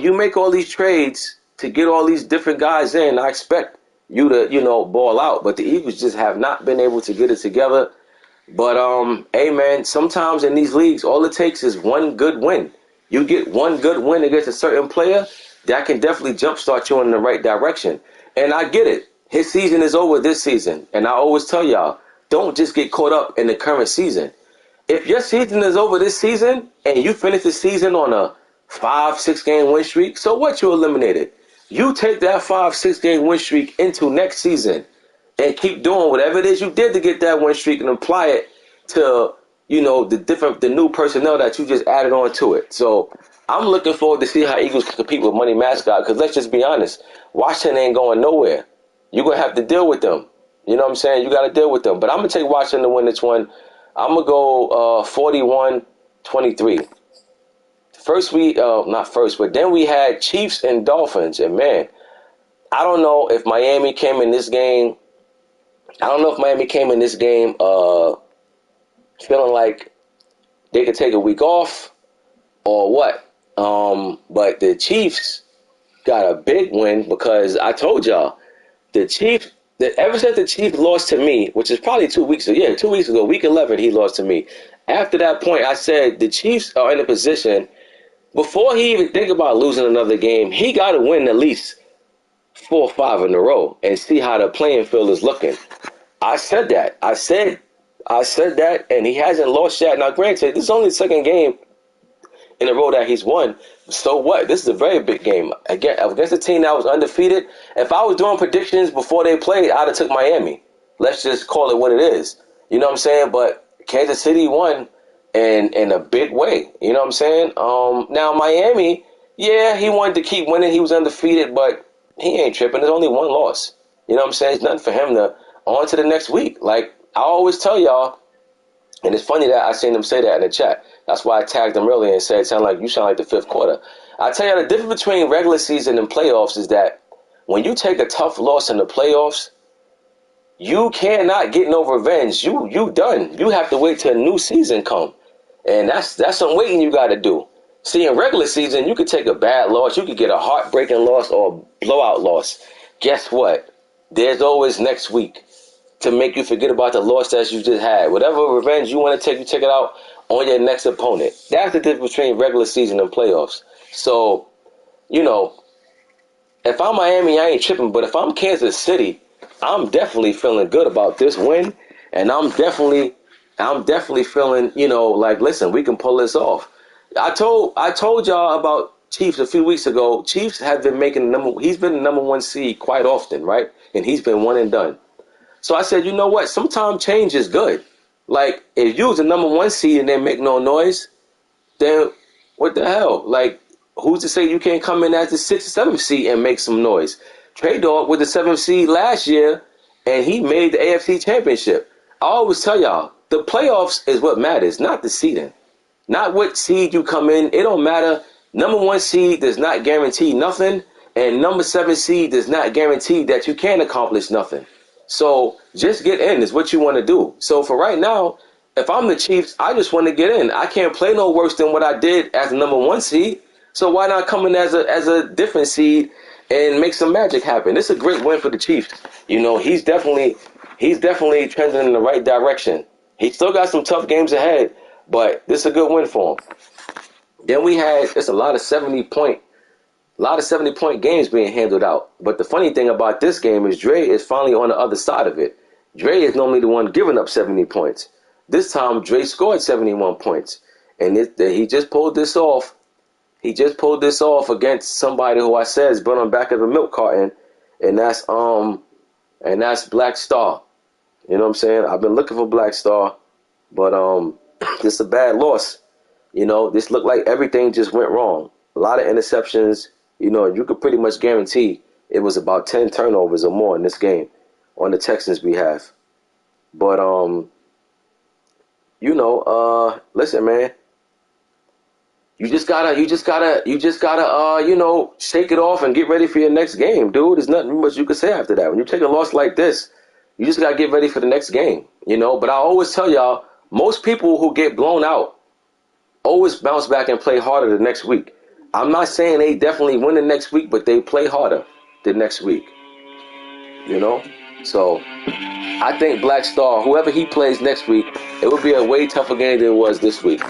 you make all these trades to get all these different guys in, I expect you to ball out. But the Eagles just have not been able to get it together. But hey man, sometimes in these leagues, all it takes is one good win. You get one good win against a certain player, that can definitely jumpstart you in the right direction. And I get it. His season is over this season. And I always tell y'all, don't just get caught up in the current season. If your season is over this season and you finish the season on a 5-6 game win streak, so what? You eliminated. You take that 5-6 game win streak into next season and keep doing whatever it is you did to get that win streak and apply it to, the new personnel that you just added on to it. So I'm looking forward to see how Eagles can compete with Money Mascot, because let's just be honest, Washington ain't going nowhere. You're going to have to deal with them. You know what I'm saying? You got to deal with them. But I'm going to take Washington to win this one. I'm going to go 41-23. First not first, but then we had Chiefs and Dolphins. And man, I don't know if Miami came in this game. Feeling like they could take a week off or what. But the Chiefs got a big win, because I told y'all, the Chiefs, ever since the Chiefs lost to me, which is probably 2 weeks ago, 2 weeks ago, week 11, he lost to me. After that point, I said the Chiefs are in a position, before he even think about losing another game, he got to win at least 4 or 5 in a row and see how the playing field is looking. I said that. I said that, and he hasn't lost yet. Now, granted, this is only the second game in a row that he's won. So what? This is a very big game. Again, against a team that was undefeated. If I was doing predictions before they played, I'd have took Miami. Let's just call it what it is. You know what I'm saying? But Kansas City won in a big way. You know what I'm saying? Now, Miami, yeah, he wanted to keep winning. He was undefeated, but he ain't tripping. There's only one loss. You know what I'm saying? It's nothing for him to on to the next week. Like I always tell y'all, and it's funny that I seen them say that in the chat. That's why I tagged them earlier and said, you sound like the fifth quarter. I tell you, the difference between regular season and playoffs is that when you take a tough loss in the playoffs, you cannot get no revenge. You done. You have to wait till a new season come. And that's some waiting you got to do. See, in regular season, you could take a bad loss. You could get a heartbreaking loss or a blowout loss. Guess what? There's always next week to make you forget about the loss that you just had. Whatever revenge you want to take, you take it out on your next opponent. That's the difference between regular season and playoffs. So, if I'm Miami, I ain't tripping. But if I'm Kansas City, I'm definitely feeling good about this win. And I'm definitely I'm definitely feeling, like, listen, we can pull this off. I told y'all about Chiefs a few weeks ago. Chiefs have been he's been the number one seed quite often, right? And he's been one and done. So I said, you know what? Sometimes change is good. Like, if you was the number one seed and they make no noise, then what the hell? Like, who's to say you can't come in as the 6th or 7th seed and make some noise? Trey Dog with the 7th seed last year, and he made the AFC Championship. I always tell y'all, the playoffs is what matters, not the seeding. Not what seed you come in. It don't matter. Number one seed does not guarantee nothing, and number 7 seed does not guarantee that you can accomplish nothing. So just get in is what you want to do. So for right now, if I'm the Chiefs, I just want to get in. I can't play no worse than what I did as the number one seed. So why not come in as a different seed and make some magic happen? It's a great win for the Chiefs. He's definitely trending in the right direction. He still got some tough games ahead, but this is a good win for him. Then we had a lot of 70-point games being handled out. But the funny thing about this game is Dre is finally on the other side of it. Dre is normally the one giving up 70 points. This time, Dre scored 71 points. And he just pulled this off. He just pulled this off against somebody who I said has been on back of a milk carton. And that's Black Star. You know what I'm saying? I've been looking for Black Star. But this is a bad loss. This looked like everything just went wrong. A lot of interceptions. You could pretty much guarantee it was about 10 turnovers or more in this game on the Texans' behalf. But listen, man. You just gotta, shake it off and get ready for your next game, dude. There's nothing much you can say after that. When you take a loss like this, you just gotta get ready for the next game, But I always tell y'all, most people who get blown out always bounce back and play harder the next week. I'm not saying they definitely win the next week, but they play harder the next week, So I think Black Star, whoever he plays next week, it will be a way tougher game than it was this week.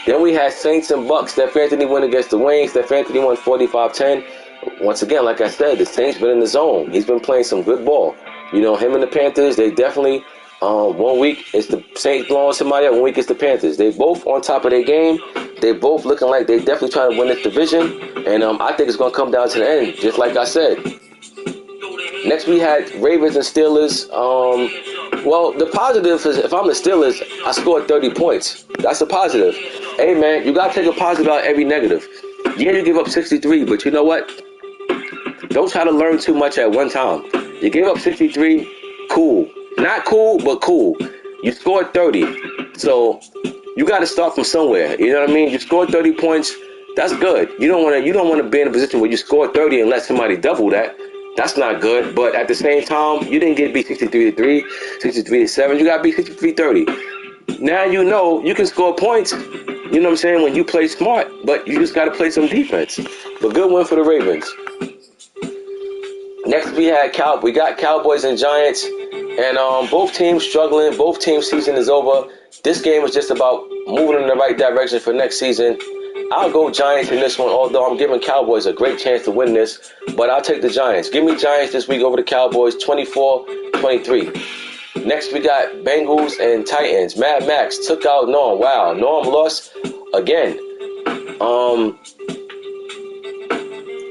Then we had Saints and Bucks. Steph Anthony won against the Wings. Steph Anthony won 45-10. Once again, like I said, the Saints been in the zone. He's been playing some good ball. Him and the Panthers, they definitely, 1 week it's the Saints blowing somebody up, 1 week it's the Panthers. They both on top of their game. They both looking like they definitely trying to win this division. And I think it's going to come down to the end, just like I said. Next, we had Ravens and Steelers. Well, the positive is if I'm the Steelers, I scored 30 points. That's a positive. Hey, man, you got to take a positive out of every negative. Yeah, you give up 63, but you know what? Don't try to learn too much at one time. You gave up 63, cool. Not cool, but cool. You scored 30. So you got to start from somewhere. You know what I mean? You scored 30 points. That's good. You don't want to be in a position where you score 30 and let somebody double that. That's not good. But at the same time, you didn't get beat 63-3, 63-7. You got beat 63-30. Now you can score points. You know what I'm saying? When you play smart, but you just got to play some defense. But good win for the Ravens. Next we got Cowboys and Giants, and both teams struggling. Both teams' season is over. This game is just about moving in the right direction for next season. I'll go Giants in this one, although I'm giving Cowboys a great chance to win this. But I'll take the Giants. Give me Giants this week over the Cowboys, 24-23. Next, we got Bengals and Titans. Mad Max took out Norm. Wow, Norm lost again.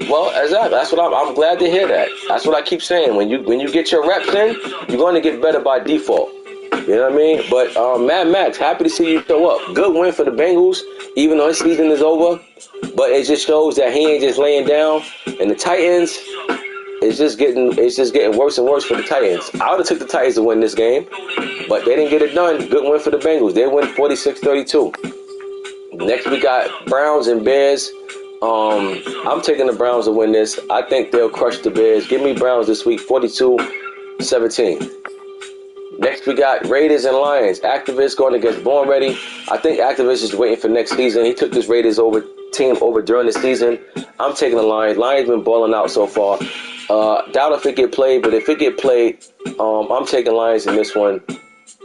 Well, that's what I'm glad to hear that. That's what I keep saying. When you get your reps in, you're going to get better by default. You know what I mean? But Mad Max, happy to see you show up. Good win for the Bengals, even though his season is over. But it just shows that he ain't just laying down. And the Titans, it's just getting worse and worse for the Titans. I would have took the Titans to win this game, but they didn't get it done. Good win for the Bengals. They win 46-32. Next we got Browns and Bears. I'm taking the Browns to win this. I think they'll crush the Bears. Give me Browns this week, 42-17. Next, we got Raiders and Lions. Activist going against Born Ready. I think Activist is waiting for next season. He took this Raiders team over during the season. I'm taking the Lions. Lions been balling out so far. Doubt if it get played, but if it get played, I'm taking Lions in this one.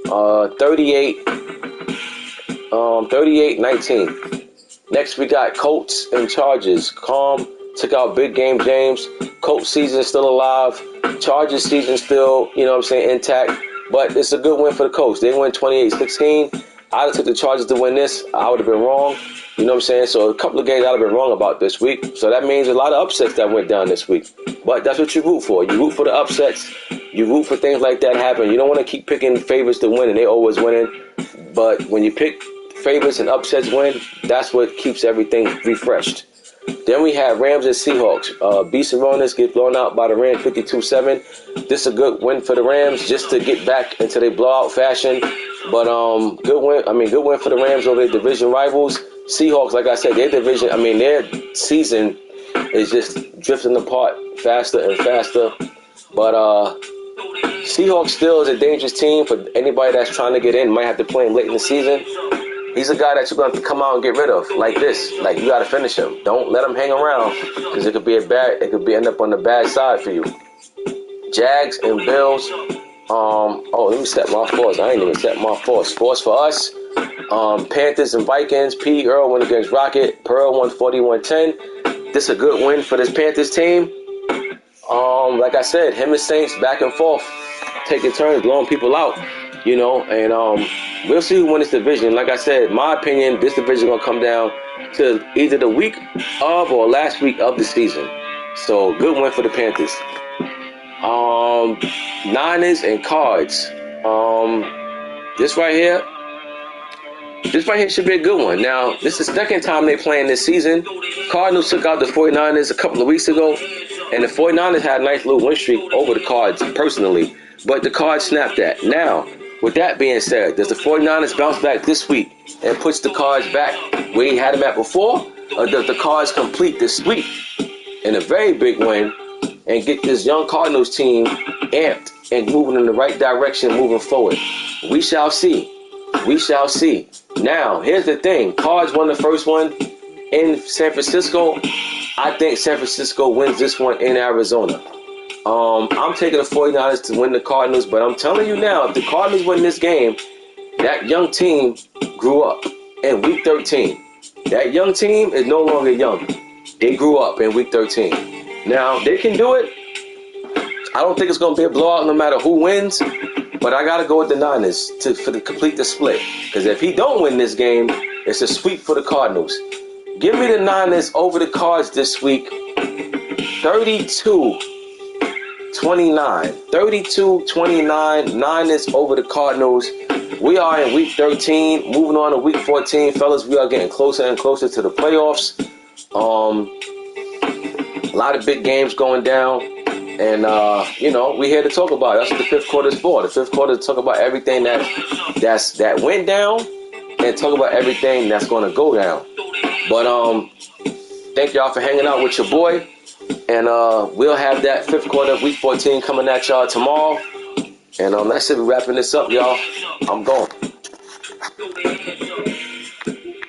38-19. Next, we got Colts and Charges. Calm took out Big Game James. Colts season still alive. Charges season still, intact. But it's a good win for the Colts. They win 28-16. I'd have took the Chargers to win this. I would have been wrong. You know what I'm saying? So a couple of games I'd have been wrong about this week. So that means a lot of upsets that went down this week. But that's what you root for. You root for the upsets. You root for things like that happen. You don't want to keep picking favorites to win, and they always winning. But when you pick favorites and upsets win, that's what keeps everything refreshed. Then we have Rams and Seahawks. B. Saronis get blown out by the Rams 52-7. This is a good win for the Rams just to get back into their blowout fashion. But good win for the Rams over their division rivals. Seahawks, like I said, their season is just drifting apart faster and faster. But Seahawks still is a dangerous team for anybody that's trying to get in. Might have to play him late in the season. He's a guy that you're going to have to come out and get rid of like this. Like, you got to finish him. Don't let him hang around because it could end up on the bad side for you. Jags and Bills. Let me set my force. I ain't even set my force. Force for us. Panthers and Vikings. P. Earl went against Rocket. Pearl won 41-10. This is a good win for this Panthers team. Like I said, him and Saints back and forth, taking turns, blowing people out. You know, and we'll see who wins this division. Like I said, my opinion, this division going to come down to either the week of or last week of the season. So, good win for the Panthers. Niners and Cards. This right here should be a good one. Now, this is the second time they playing this season. Cardinals took out the 49ers a couple of weeks ago, and the 49ers had a nice little win streak over the Cards personally, but the Cards snapped that. Now, with that being said, does the 49ers bounce back this week and puts the Cards back where he had them at before? Or does the Cards complete the sweep in a very big win and get this young Cardinals team amped and moving in the right direction moving forward? We shall see. We shall see. Now, here's the thing. Cards won the first one in San Francisco. I think San Francisco wins this one in Arizona. I'm taking the 49ers to win the Cardinals, but I'm telling you now, if the Cardinals win this game, that young team grew up in Week 13. That young team is no longer young. They grew up in Week 13. Now, they can do it. I don't think it's going to be a blowout no matter who wins, but I got to go with the Niners to complete the split. Because if he don't win this game, it's a sweep for the Cardinals. Give me the Niners over the Cards this week, 32-29. 32-29, Niners over the Cardinals. We are in Week 13, moving on to Week 14. Fellas, we are getting closer and closer to the playoffs. A lot of big games going down. And, we're here to talk about it. That's what the fifth quarter is for. The fifth quarter is to talk about everything that went down and talk about everything that's going to go down. But thank y'all for hanging out with your boy. And we'll have that fifth quarter of Week 14 coming at y'all tomorrow. And that's it. We're wrapping this up, y'all. I'm gone.